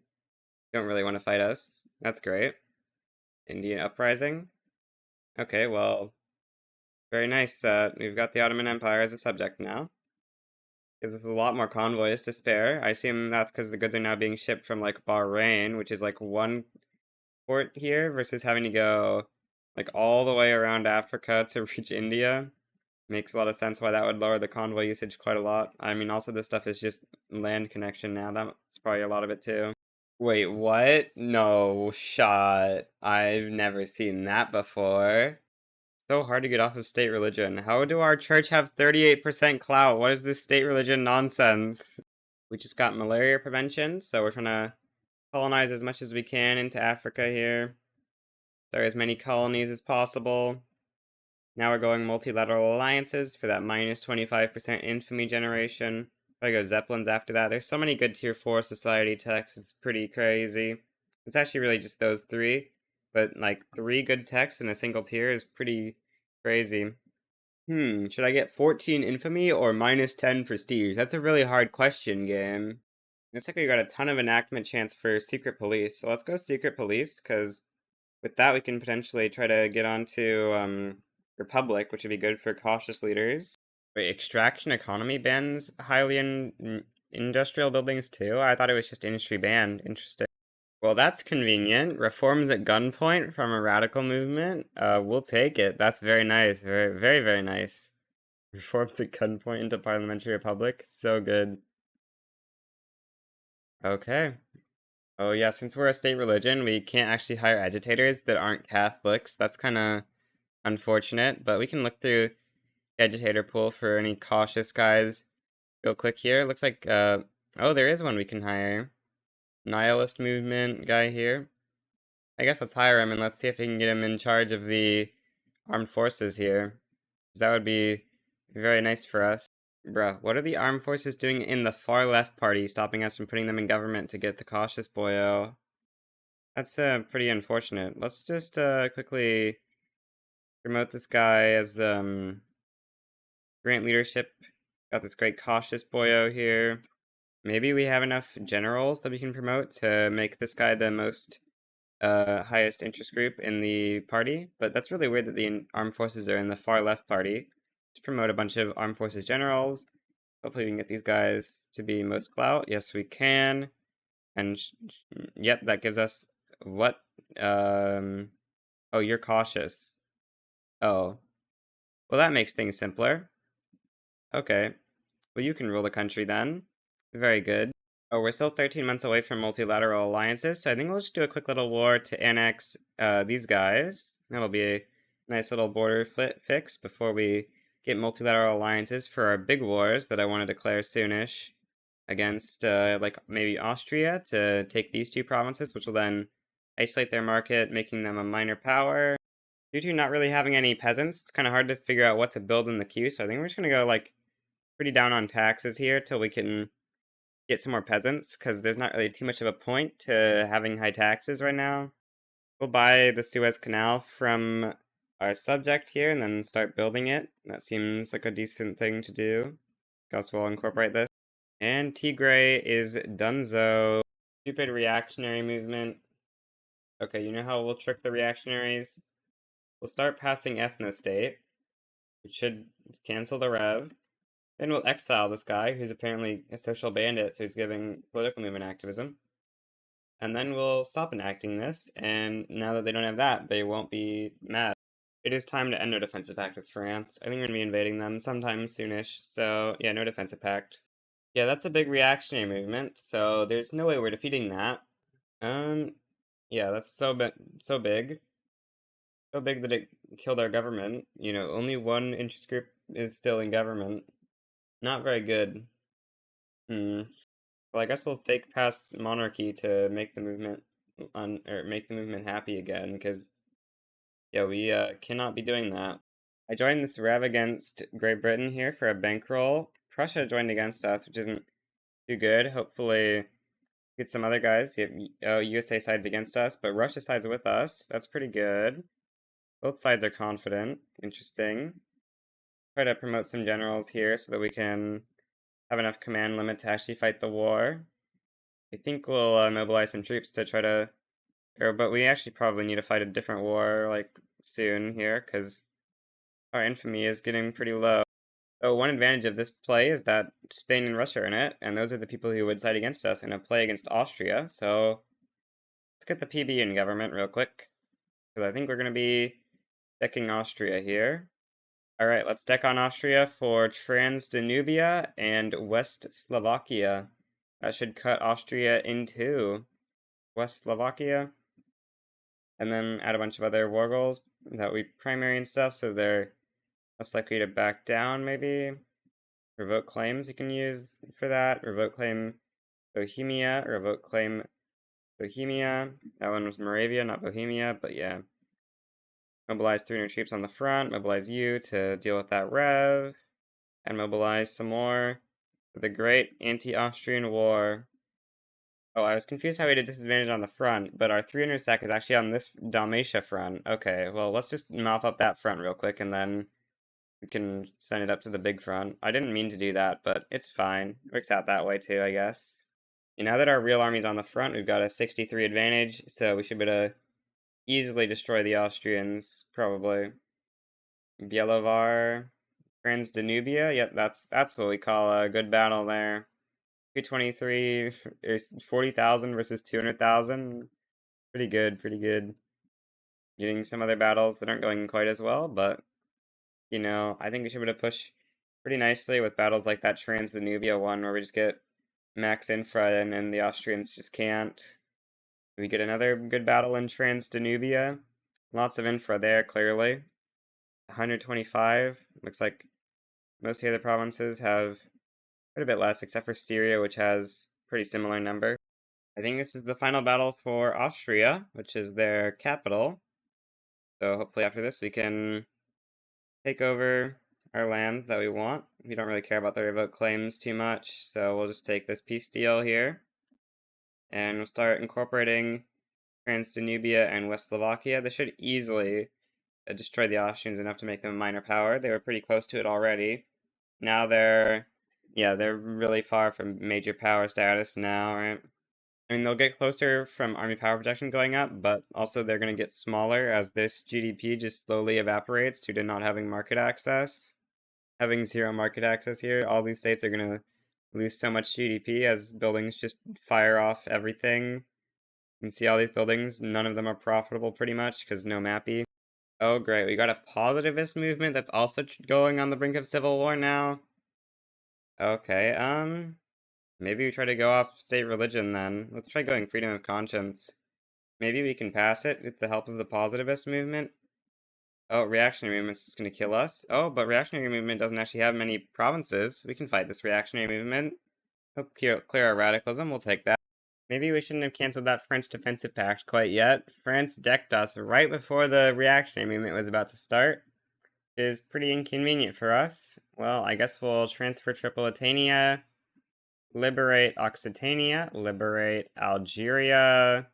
don't really want to fight us. That's great. Indian uprising. Okay, well, very nice. We've got the Ottoman Empire as a subject now. Gives us a lot more convoys to spare. I assume that's because the goods are now being shipped from, like, Bahrain, which is, like, one port here, versus having to go, like, all the way around Africa to reach India. Makes a lot of sense why that would lower the convoy usage quite a lot. I mean, also this stuff is just land connection now. That's probably a lot of it, too. Wait, what? No shot. I've never seen that before. So hard to get off of state religion. How do our church have 38% clout? What is this state religion nonsense? We just got malaria prevention, so we're trying to colonize as much as we can into Africa here. Start as many colonies as possible. Now we're going multilateral alliances for that minus 25% infamy generation. If I go Zeppelins after that, there's so many good tier 4 society techs, it's pretty crazy. It's actually really just those 3, but like 3 good techs in a single tier is pretty crazy. Should I get 14 infamy or minus 10 prestige? That's a really hard question, game. Looks like we got a ton of enactment chance for secret police, so let's go secret police, because with that we can potentially try to get onto, Republic, which would be good for cautious leaders. Wait, extraction economy bans highly industrial buildings too? I thought it was just industry banned. Interesting. Well, that's convenient. Reforms at gunpoint from a radical movement. We'll take it. That's very nice. Very, very, very nice. Reforms at gunpoint into parliamentary republic. So good. Okay. Oh yeah, since we're a state religion, we can't actually hire agitators that aren't Catholics. That's kind of unfortunate, but we can look through the agitator pool for any cautious guys real quick here. Looks like, oh, there is one we can hire. Nihilist movement guy here. I guess let's hire him and let's see if we can get him in charge of the armed forces here. That would be very nice for us. Bruh, what are the armed forces doing in the far left party, stopping us from putting them in government to get the cautious boyo? That's pretty unfortunate. Let's just quickly promote this guy as grant leadership. Got this great cautious boyo here. Maybe we have enough generals that we can promote to make this guy the most highest interest group in the party, but that's really weird that the armed forces are in the far left party. Let's promote a bunch of armed forces generals. Hopefully we can get these guys to be most clout. Yes, we can. And yep, that gives us what? Oh, you're cautious. Oh. Well, that makes things simpler. Okay. Well, you can rule the country then. Very good. Oh, we're still 13 months away from multilateral alliances, so I think we'll just do a quick little war to annex these guys. That'll be nice little border fix before we get multilateral alliances for our big wars that I want to declare soonish against, like, maybe Austria to take these two provinces, which will then isolate their market, making them a minor power. Due to not really having any peasants, it's kind of hard to figure out what to build in the queue, so I think we're just going to go, like, pretty down on taxes here till we can get some more peasants, because there's not really too much of a point to having high taxes right now. We'll buy the Suez Canal from our subject here and then start building it. That seems like a decent thing to do. Guess we'll incorporate this. And Tigray is donezo. Stupid reactionary movement. Okay, you know how we'll trick the reactionaries? We'll start passing ethnostate, which should cancel the rev. Then we'll exile this guy, who's apparently a social bandit, so he's giving political movement activism. And then we'll stop enacting this, and now that they don't have that, they won't be mad. It is time to end no defensive pact with France. I think we're going to be invading them sometime soonish, so yeah, no defensive pact. Yeah, that's a big reactionary movement, so there's no way we're defeating that. Yeah, that's so big. So big that it killed our government. You know, only one interest group is still in government. Not very good. Well, I guess we'll fake pass monarchy to make the movement make the movement happy again, because yeah, we cannot be doing that. I joined this rev against Great Britain here for a bankroll. Prussia joined against us, which isn't too good. Hopefully, get some other guys. USA sides against us, but Russia sides with us. That's pretty good. Both sides are confident. Interesting. Try to promote some generals here so that we can have enough command limit to actually fight the war. I think we'll mobilize some troops to try to... but we actually probably need to fight a different war, like, soon here, because our infamy is getting pretty low. Oh, one advantage of this play is that Spain and Russia are in it, and those are the people who would side against us in a play against Austria, so let's get the PB in government real quick, because I think we're going to be decking Austria here. Alright, let's deck on Austria for Transdanubia and West Slovakia. That should cut Austria in two. West Slovakia. And then add a bunch of other war goals that we primary and stuff, so they're less likely to back down, maybe. Revoke claims you can use for that. Revoke claim Bohemia, revoke claim Bohemia. That one was Moravia, not Bohemia, but yeah. Mobilize 300 troops on the front, mobilize you to deal with that rev, and mobilize some more for the Great Anti-Austrian War. Oh, I was confused how we did disadvantage on the front, but our 300 stack is actually on this Dalmatia front. Okay, well, let's just mop up that front real quick, and then we can send it up to the big front. I didn't mean to do that, but it's fine. Works out that way too, I guess. And now that our real army's on the front, we've got a 63 advantage, so we should be able to easily destroy the Austrians, probably. Bielovar, Transdanubia. Yep, that's what we call a good battle there. 223 is 40,000 versus 200,000. Pretty good, pretty good. Getting some other battles that aren't going quite as well, but you know, I think we should be able to push pretty nicely with battles like that Transdanubia one where we just get max infra and the Austrians just can't. We get another good battle in Transdanubia. Lots of infra there, clearly. 125. Looks like most of the other provinces have quite a bit less, except for Styria, which has pretty similar number. I think this is the final battle for Austria, which is their capital. So hopefully after this we can take over our lands that we want. We don't really care about the revoke claims too much, so we'll just take this peace deal here. And we'll start incorporating Transdanubia and West Slovakia. This should easily destroy the Austrians enough to make them a minor power. They were pretty close to it already. Now they're really far from major power status now, right? I mean, they'll get closer from army power projection going up, but also they're going to get smaller as this GDP just slowly evaporates due to not having market access. Having zero market access here, all these states are going to lose so much GDP as buildings just fire off everything. You can see all these buildings, none of them are profitable pretty much because no mappy. Oh great, we got a positivist movement that's also going on the brink of civil war now. Okay, maybe we try to go off state religion then. Let's try going freedom of conscience. Maybe we can pass it with the help of the positivist movement. Oh, reactionary movement is going to kill us. Oh, but reactionary movement doesn't actually have many provinces. We can fight this reactionary movement. Hope clear our radicalism. We'll take that. Maybe we shouldn't have canceled that French defensive pact quite yet. France decked us right before the reactionary movement was about to start. It is pretty inconvenient for us. Well, I guess we'll transfer Tripolitania, liberate Occitania, liberate Algeria,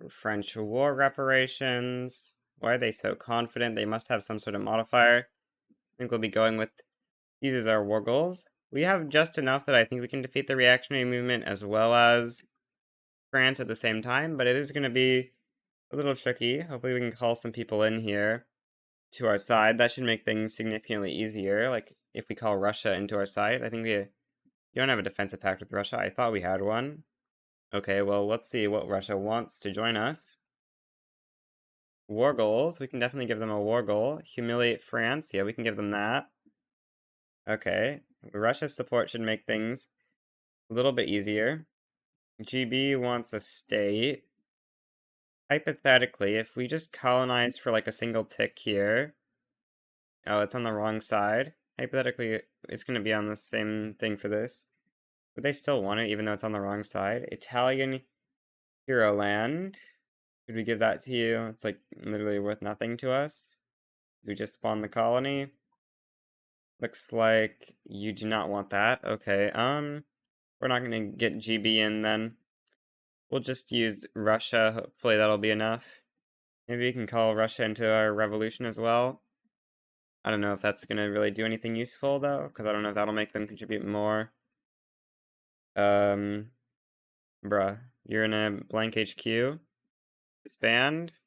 French war reparations. Why are they so confident? They must have some sort of modifier. I think we'll be going with these as our war goals. We have just enough that I think we can defeat the reactionary movement as well as France at the same time, but it is going to be a little tricky. Hopefully we can call some people in here to our side. That should make things significantly easier. Like, if we call Russia into our side, I think we don't have a defensive pact with Russia. I thought we had one. Okay, well, let's see what Russia wants to join us. War goals. We can definitely give them a war goal. Humiliate France. Yeah, we can give them that. Okay. Russia's support should make things a little bit easier. GB wants a state. Hypothetically, if we just colonize for like a single tick here. Oh, it's on the wrong side. Hypothetically, it's going to be on the same thing for this. Would they still want it even though it's on the wrong side? Italian Hero Land. Could we give that to you? It's like literally worth nothing to us. We just spawned the colony. Looks like you do not want that. Okay, we're not gonna get GB in then. We'll just use Russia. Hopefully that'll be enough. Maybe we can call Russia into our revolution as well. I don't know if that's gonna really do anything useful though, because I don't know if that'll make them contribute more. Bruh, you're in a blank HQ. Expand.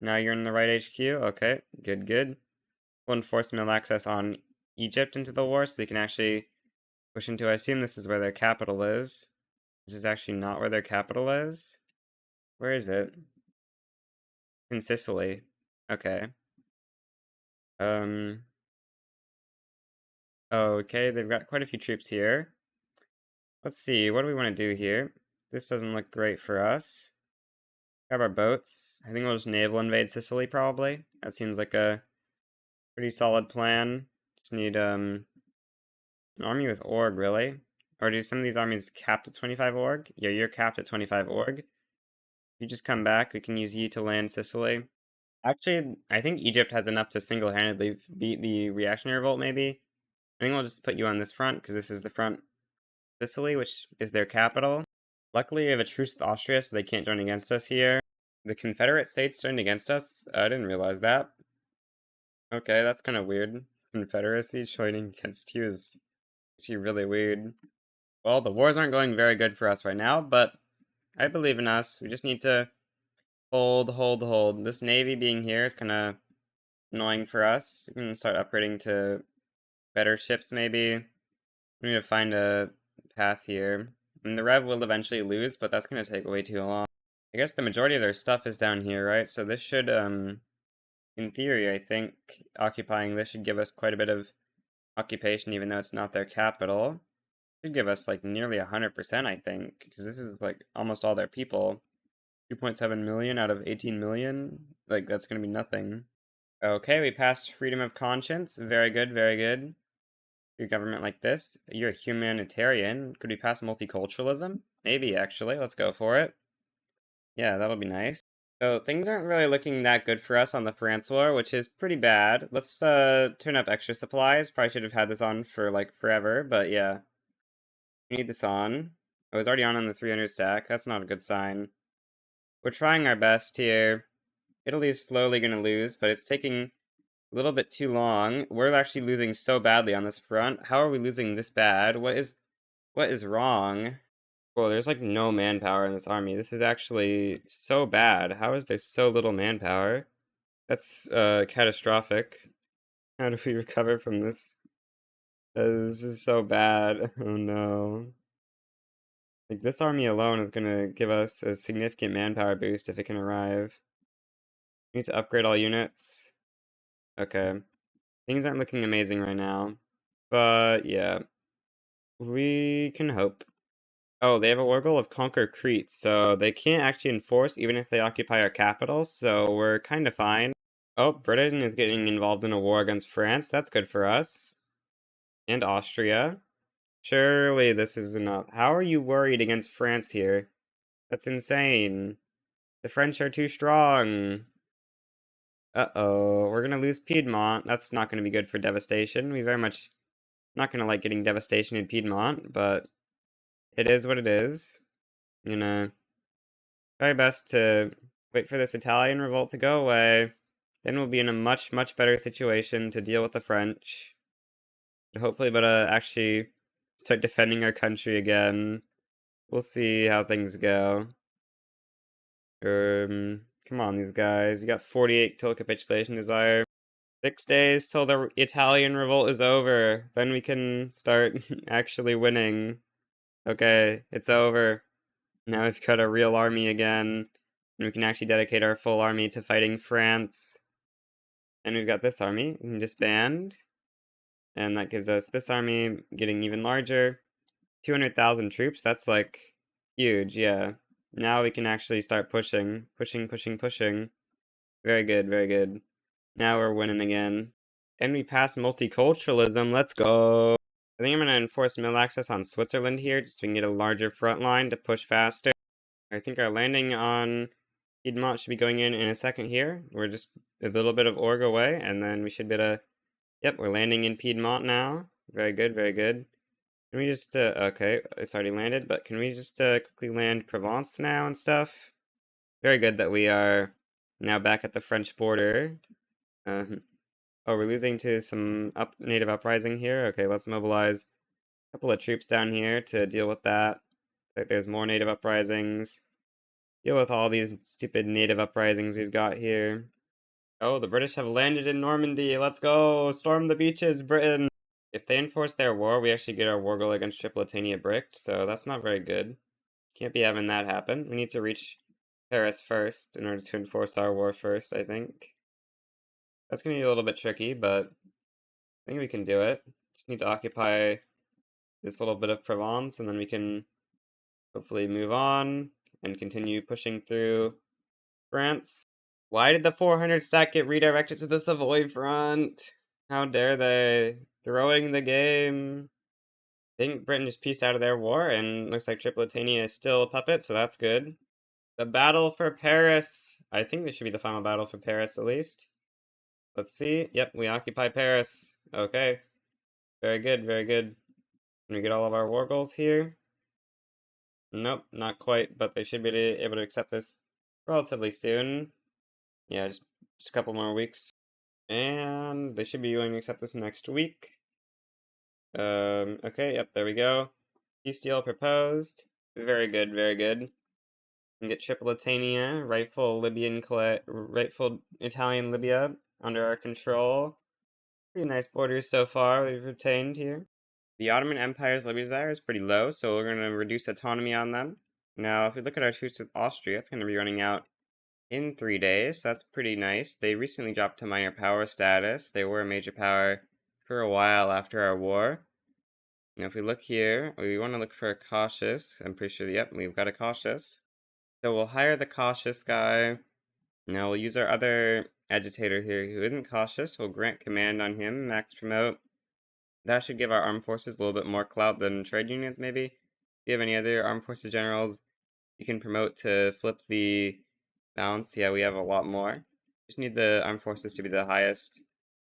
Now you're in the right HQ. Okay, good, good. We'll enforce mill access on Egypt into the war so they can actually push into, I assume this is where their capital is. This is actually not where their capital is. Where is it? In Sicily. Okay. Okay, they've got quite a few troops here. Let's see, what do we want to do here? This doesn't look great for us. Grab our boats. I think we'll just naval invade Sicily, probably. That seems like a pretty solid plan. Just need, an army with org, really? Or do some of these armies capped at 25 org? Yeah, you're capped at 25 org. If you just come back, we can use you to land Sicily. Actually, I think Egypt has enough to single-handedly beat the reactionary revolt, maybe. I think we'll just put you on this front, because this is the front Sicily, which is their capital. Luckily, we have a truce with Austria, so they can't join against us here. The Confederate States joined against us? I didn't realize that. Okay, that's kind of weird. Confederacy joining against you is actually really weird. Well, the wars aren't going very good for us right now, but I believe in us. We just need to hold. This navy being here is kind of annoying for us. We can start upgrading to better ships, maybe. We need to find a path here. I mean, the Rev will eventually lose, but that's going to take way too long. I guess the majority of their stuff is down here, right? So this should, in theory, I think, occupying this should give us quite a bit of occupation, even though it's not their capital. Should give us, like, nearly 100%, I think, because this is, like, almost all their people. 2.7 million out of 18 million? Like, that's going to be nothing. Okay, we passed freedom of conscience. Very good, very good. Your government like this. You're a humanitarian. Could we pass multiculturalism? Maybe, actually. Let's go for it. Yeah, that'll be nice. So, things aren't really looking that good for us on the France war, which is pretty bad. Let's, turn up extra supplies. Probably should have had this on for, like, forever, but yeah. We need this on. I was already on the 300 stack. That's not a good sign. We're trying our best here. Italy's slowly gonna lose, but it's taking a little bit too long. We're actually losing so badly on this front. How are we losing this bad? What is wrong? Well, there's like no manpower in this army. This is actually so bad. How is there so little manpower? That's catastrophic. How do we recover from this? This is so bad. Oh no. Like, this army alone is gonna give us a significant manpower boost if it can arrive. We need to upgrade all units. Okay. Things aren't looking amazing right now. But, yeah. We can hope. Oh, they have a war goal of conquer Crete, so they can't actually enforce even if they occupy our capital, so we're kind of fine. Oh, Britain is getting involved in a war against France. That's good for us. And Austria. Surely this is enough. How are you worried against France here? That's insane. The French are too strong. Uh-oh, we're gonna lose Piedmont. That's not gonna be good for devastation. We very much not gonna like getting devastation in Piedmont, but it is what it is. I'm gonna try best to wait for this Italian revolt to go away. Then we'll be in a much, much better situation to deal with the French. Hopefully, but actually start defending our country again. We'll see how things go. Come on, these guys. You got 48 till capitulation desire. 6 days till the Italian revolt is over. Then we can start actually winning. Okay, it's over. Now we've got a real army again. And we can actually dedicate our full army to fighting France. And we've got this army. We can disband. And that gives us this army getting even larger. 200,000 troops. That's like huge, yeah. Now we can actually start pushing. Pushing. Very good, very good. Now we're winning again. And we pass multiculturalism. Let's go. I think I'm going to enforce mill access on Switzerland here, just so we can get a larger front line to push faster. I think our landing on Piedmont should be going in a second here. We're just a little bit of org away, and then we should be able to... Yep, we're landing in Piedmont now. Very good, very good. Can we just, okay, it's already landed, but can we just quickly land Provence now and stuff? Very good that we are now back at the French border. Oh, we're losing to some native uprising here. Okay, let's mobilize a couple of troops down here to deal with that. Like there's more native uprisings. Deal with all these stupid native uprisings we've got here. Oh, the British have landed in Normandy. Let's go! Storm the beaches, Britain! If they enforce their war, we actually get our war goal against Tripolitania bricked, so that's not very good. Can't be having that happen. We need to reach Paris first in order to enforce our war first, I think. That's gonna be a little bit tricky, but I think we can do it. Just need to occupy this little bit of Provence, and then we can hopefully move on and continue pushing through France. Why did the 400 stack get redirected to the Savoy front? How dare they? Throwing the game. I think Britain just pieced out of their war, and looks like Tripolitania is still a puppet, so that's good. The battle for Paris. I think this should be the final battle for Paris, at least. Let's see. Yep, we occupy Paris. Okay. Very good, very good. Can we get all of our war goals here? Nope, not quite, but they should be able to accept this relatively soon. Yeah, just a couple more weeks. And they should be willing to accept this next week. Okay, yep, there we go. Peace deal proposed. Very good, very good. And get Tripolitania, rightful Italian Libya under our control. Pretty nice borders so far we've obtained here. The Ottoman Empire's Libya desire is pretty low, so we're going to reduce autonomy on them. Now, if we look at our truce with Austria, it's going to be running out in 3 days, so that's pretty nice. They recently dropped to minor power status. They were a major power for a while after our war. Now, if we look here, we want to look for a cautious. I'm pretty sure, yep, we've got a cautious. So we'll hire the cautious guy. Now we'll use our other agitator here who isn't cautious. We'll grant command on him, max promote. That should give our armed forces a little bit more clout than trade unions, maybe. If you have any other armed forces generals you can promote to flip the balance, yeah, we have a lot more. Just need the armed forces to be the highest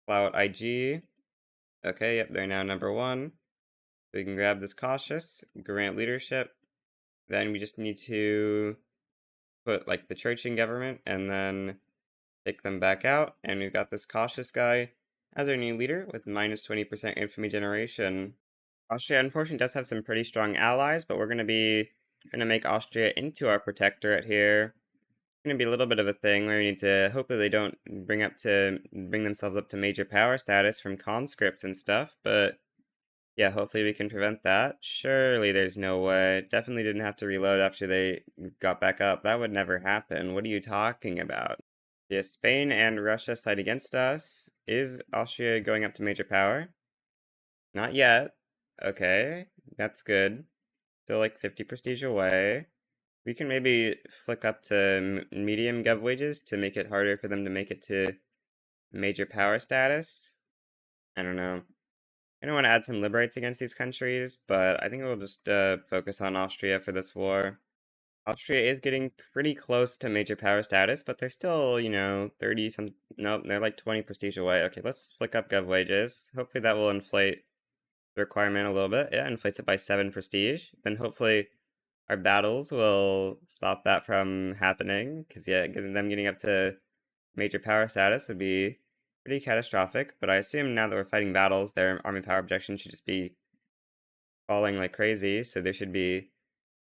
clout IG. Okay, yep, they're now number 1. We can grab this cautious, grant leadership. Then we just need to put like the church in government and then take them back out. And we've got this cautious guy as our new leader with minus 20% infamy generation. Austria unfortunately does have some pretty strong allies, but we're going to make Austria into our protectorate here. It's going to be a little bit of a thing where we need to, hopefully they don't bring themselves up to major power status from conscripts and stuff, but yeah, hopefully we can prevent that. Surely there's no way. Definitely didn't have to reload after they got back up. That would never happen. What are you talking about? Yeah, Spain and Russia side against us. Is Austria going up to major power? Not yet. Okay, that's good. Still like 50 prestige away. We can maybe flick up to medium gov wages to make it harder for them to make it to major power status. I don't know. I don't want to add some liberates against these countries, but I think we'll just focus on Austria for this war. Austria is getting pretty close to major power status, but they're still, 30 some. Nope, they're like 20 prestige away. Okay, let's flick up gov wages. Hopefully that will inflate the requirement a little bit. Yeah, inflates it by 7 prestige. Then hopefully our battles will stop that from happening, because yeah, them getting up to major power status would be pretty catastrophic. But I assume now that we're fighting battles, their army power projection should just be falling like crazy, so there should be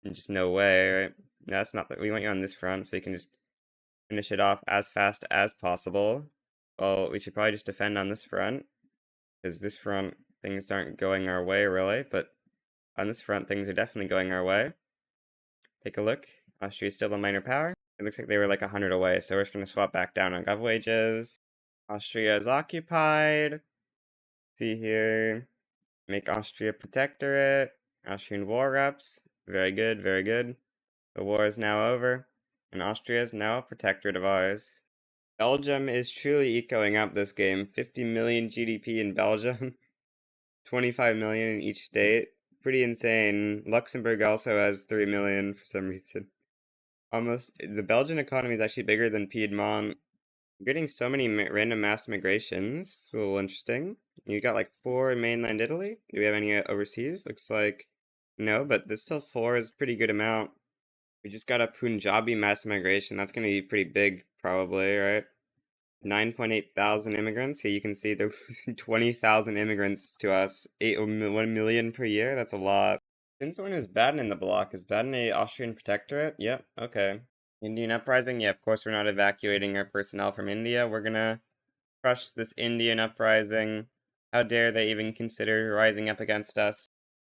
just no way, right? No, that's not. We want you on this front, so you can just finish it off as fast as possible. Well, we should probably just defend on this front, because this front, things aren't going our way, really, but on this front, things are definitely going our way. Take a look. Austria's still a minor power. It looks like they were like 100 away, so we're just going to swap back down on gov wages. Austria is occupied. See here. Make Austria protectorate. Austrian war reps. Very good, very good. The war is now over, and Austria is now a protectorate of ours. Belgium is truly ecoing up this game. 50 million GDP in Belgium. 25 million in each state. Pretty insane. Luxembourg also has 3 million for some reason. The Belgian economy is actually bigger than Piedmont. We're getting so many random mass migrations. It's a little interesting. You got like 4 in mainland Italy. Do we have any overseas? Looks like no, but there's still 4 is a pretty good amount. We just got a Punjabi mass migration. That's going to be pretty big, probably, right? 9.8 thousand immigrants. Here you can see there's 20,000 immigrants to us. 1 million per year. That's a lot. Since when is Baden in the block? Is Baden a Austrian protectorate? Yep, okay. Indian uprising? Yeah, of course we're not evacuating our personnel from India. We're gonna crush this Indian uprising. How dare they even consider rising up against us?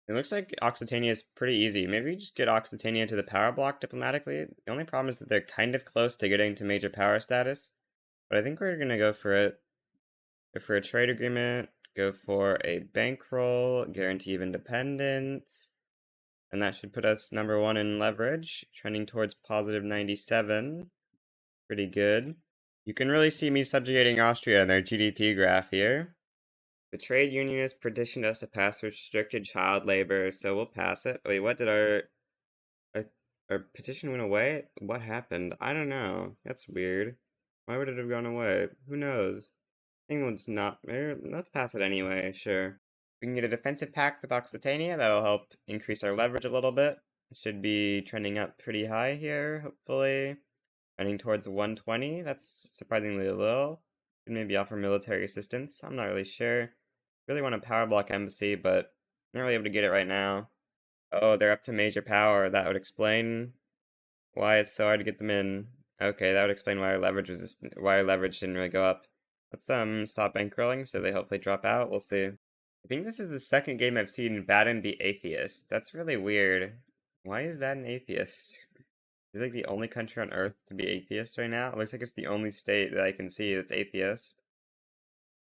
It looks like Occitania is pretty easy. Maybe we just get Occitania to the power block diplomatically. The only problem is that they're kind of close to getting to major power status. But I think we're gonna go for it. Go for a trade agreement. Go for a bankroll. Guarantee of independence. And that should put us number 1 in leverage. Trending towards positive 97. Pretty good. You can really see me subjugating Austria in their GDP graph here. The trade unionists petitioned us to pass restricted child labor, so we'll pass it. Wait, what did our petition went away? What happened? I don't know. That's weird. Why would it have gone away? Who knows? England's not. Let's pass it anyway, sure. We can get a defensive pact with Occitania. That'll help increase our leverage a little bit. It should be trending up pretty high here, hopefully. Running towards 120. That's surprisingly low. Could maybe offer military assistance. I'm not really sure. Really want a power block embassy, but I'm not really able to get it right now. Oh, they're up to major power. That would explain why it's so hard to get them in. Okay, that would explain why our leverage didn't really go up. Let's stop bankrolling so they hopefully drop out. We'll see. I think this is the second game I've seen Baden be atheist. That's really weird. Why is Baden atheist? Is like the only country on Earth to be atheist right now? It looks like it's the only state that I can see that's atheist.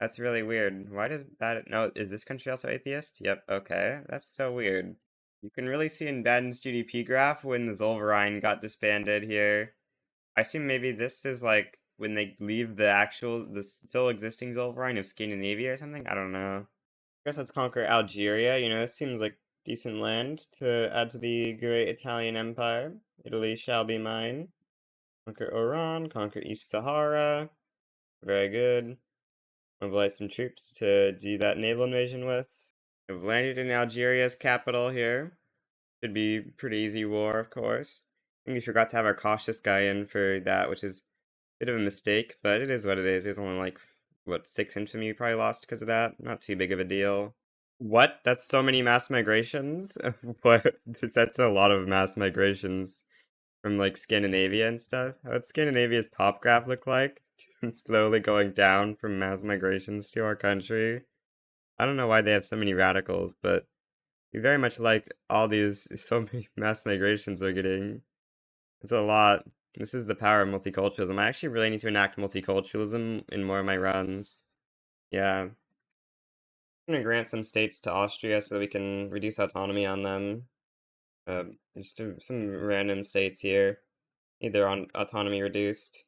That's really weird. Why does Baden... No, is this country also atheist? Yep, okay. That's so weird. You can really see in Baden's GDP graph when the Zollverein got disbanded here. I assume maybe this is like when they leave the still existing Zollverein of Scandinavia or something? I don't know. I guess let's conquer Algeria. This seems like decent land to add to the great Italian Empire. Italy shall be mine. Conquer Oran, conquer East Sahara. Very good. Mobilize some troops to do that naval invasion with. We've landed in Algeria's capital here. Should be pretty easy war, of course. I think we forgot to have our cautious guy in for that, which is a bit of a mistake, but it is what it is. It's only like, 6 infantry we probably lost because of that? Not too big of a deal. What? That's so many mass migrations? What? That's a lot of mass migrations from like Scandinavia and stuff. What's Scandinavia's pop graph look like? Slowly going down from mass migrations to our country. I don't know why they have so many radicals, but we very much like all these, so many mass migrations they're getting. It's a lot. This is the power of multiculturalism. I actually really need to enact multiculturalism in more of my runs. Yeah. I'm gonna grant some states to Austria so that we can reduce autonomy on them. Just some random states here. Either on autonomy reduced.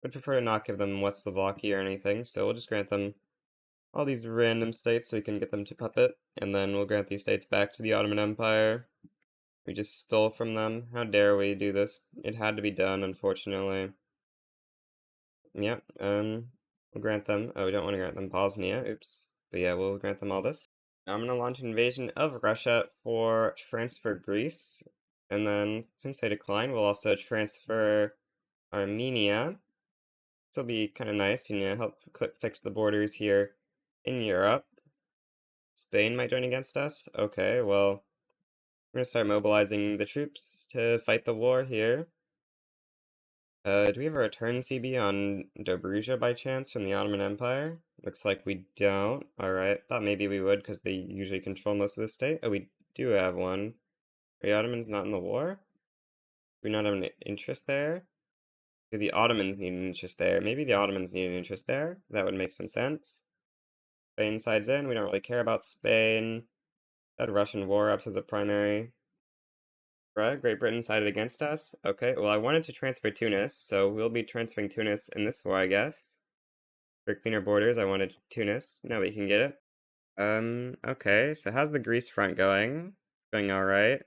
I'd prefer to not give them West Slovakia or anything, so we'll just grant them all these random states so we can get them to puppet, and then we'll grant these states back to the Ottoman Empire. We just stole from them. How dare we do this? It had to be done, unfortunately. Yep, we'll grant them. Oh, we don't want to grant them Bosnia. Oops. But yeah, we'll grant them all this. Now I'm gonna launch an invasion of Russia for transfer Greece. And then, since they decline, we'll also transfer Armenia. This will be kind of nice, help fix the borders here in Europe. Spain might join against us. Okay, well, we're gonna start mobilizing the troops to fight the war here. Do we have a return CB on Dobruja by chance from the Ottoman Empire? Looks like we don't. Alright, thought maybe we would because they usually control most of the state. Oh, we do have one. Are the Ottomans not in the war? Do we not have an interest there? Do the Ottomans need an interest there? Maybe the Ottomans need an interest there. That would make some sense. Spain sides in. We don't really care about Spain. That Russian war ups as a primary. Right, Great Britain sided against us. Okay, well, I wanted to transfer Tunis, so we'll be transferring Tunis in this war, I guess. For cleaner borders, I wanted Tunis. Now we can get it. Okay, so how's the Greece front going? It's going alright.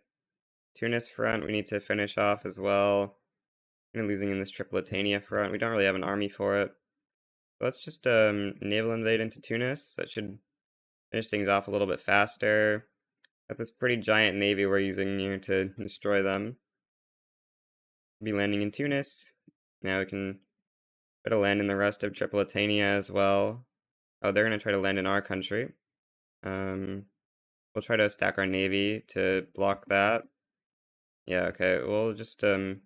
Tunis front, we need to finish off as well. We're losing in this Tripolitania front. We don't really have an army for it. Let's just naval invade into Tunis. That should finish things off a little bit faster. Got this pretty giant navy we're using here to destroy them. We'll be landing in Tunis. Now we can try to land in the rest of Tripolitania as well. Oh, they're gonna try to land in our country. We'll try to stack our navy to block that. Yeah, okay. We'll just move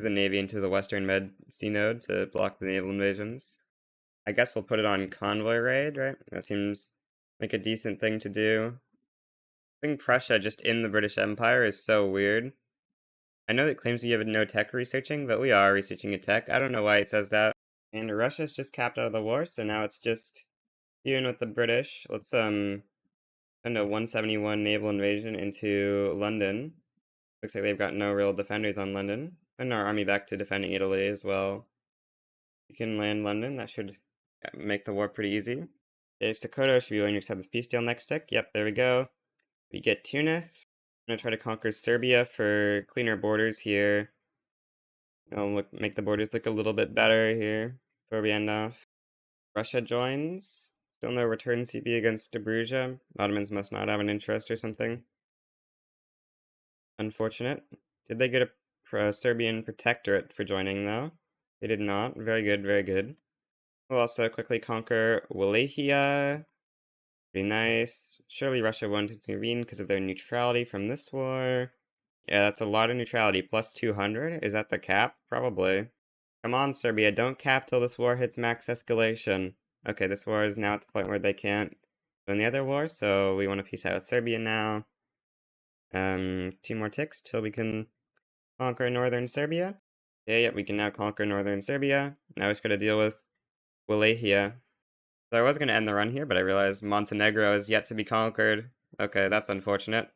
the navy into the Western Med Sea node to block the naval invasions. I guess we'll put it on convoy raid, right? That seems like a decent thing to do. Putting Prussia just in the British Empire is so weird. I know it claims we have no tech researching, but we are researching a tech. I don't know why it says that. And Russia's just capped out of the war, so now it's just dealing with the British. Let's, I don't know, 171 naval invasion into London. Looks like they've got no real defenders on London. And our army back to defending Italy as well. You can land London, that should make the war pretty easy. Okay, Sokoto should be willing to accept this peace deal next tick. Yep, there we go. We get Tunis. I'm gonna try to conquer Serbia for cleaner borders here. I'll make the borders look a little bit better here before we end off. Russia joins. Still no return CB against Dobruja. Ottomans must not have an interest or something. Unfortunate. Did they get a Serbian protectorate for joining though? They did not. Very good, very good. We'll also quickly conquer Wallachia. Pretty nice. Surely Russia won't intervene because of their neutrality from this war. Yeah, that's a lot of neutrality. Plus 200? Is that the cap? Probably. Come on, Serbia. Don't cap till this war hits max escalation. Okay, this war is now at the point where they can't win the other war, so we want to peace out with Serbia now. 2 more ticks till we can conquer northern Serbia. Okay, yep, we can now conquer northern Serbia. Now we just gotta deal with Wallachia. So I was gonna end the run here, but I realized Montenegro is yet to be conquered. Okay, that's unfortunate.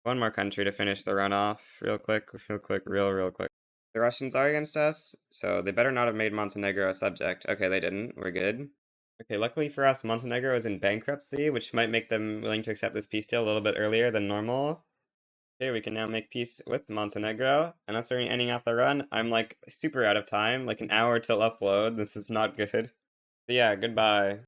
One more country to finish the run off. Real quick. Real quick. The Russians are against us, so they better not have made Montenegro a subject. Okay, they didn't. We're good. Okay, luckily for us, Montenegro is in bankruptcy, which might make them willing to accept this peace deal a little bit earlier than normal. Okay, we can now make peace with Montenegro, and that's where we're ending off the run. I'm like super out of time, like an hour till upload. This is not good. So yeah, goodbye.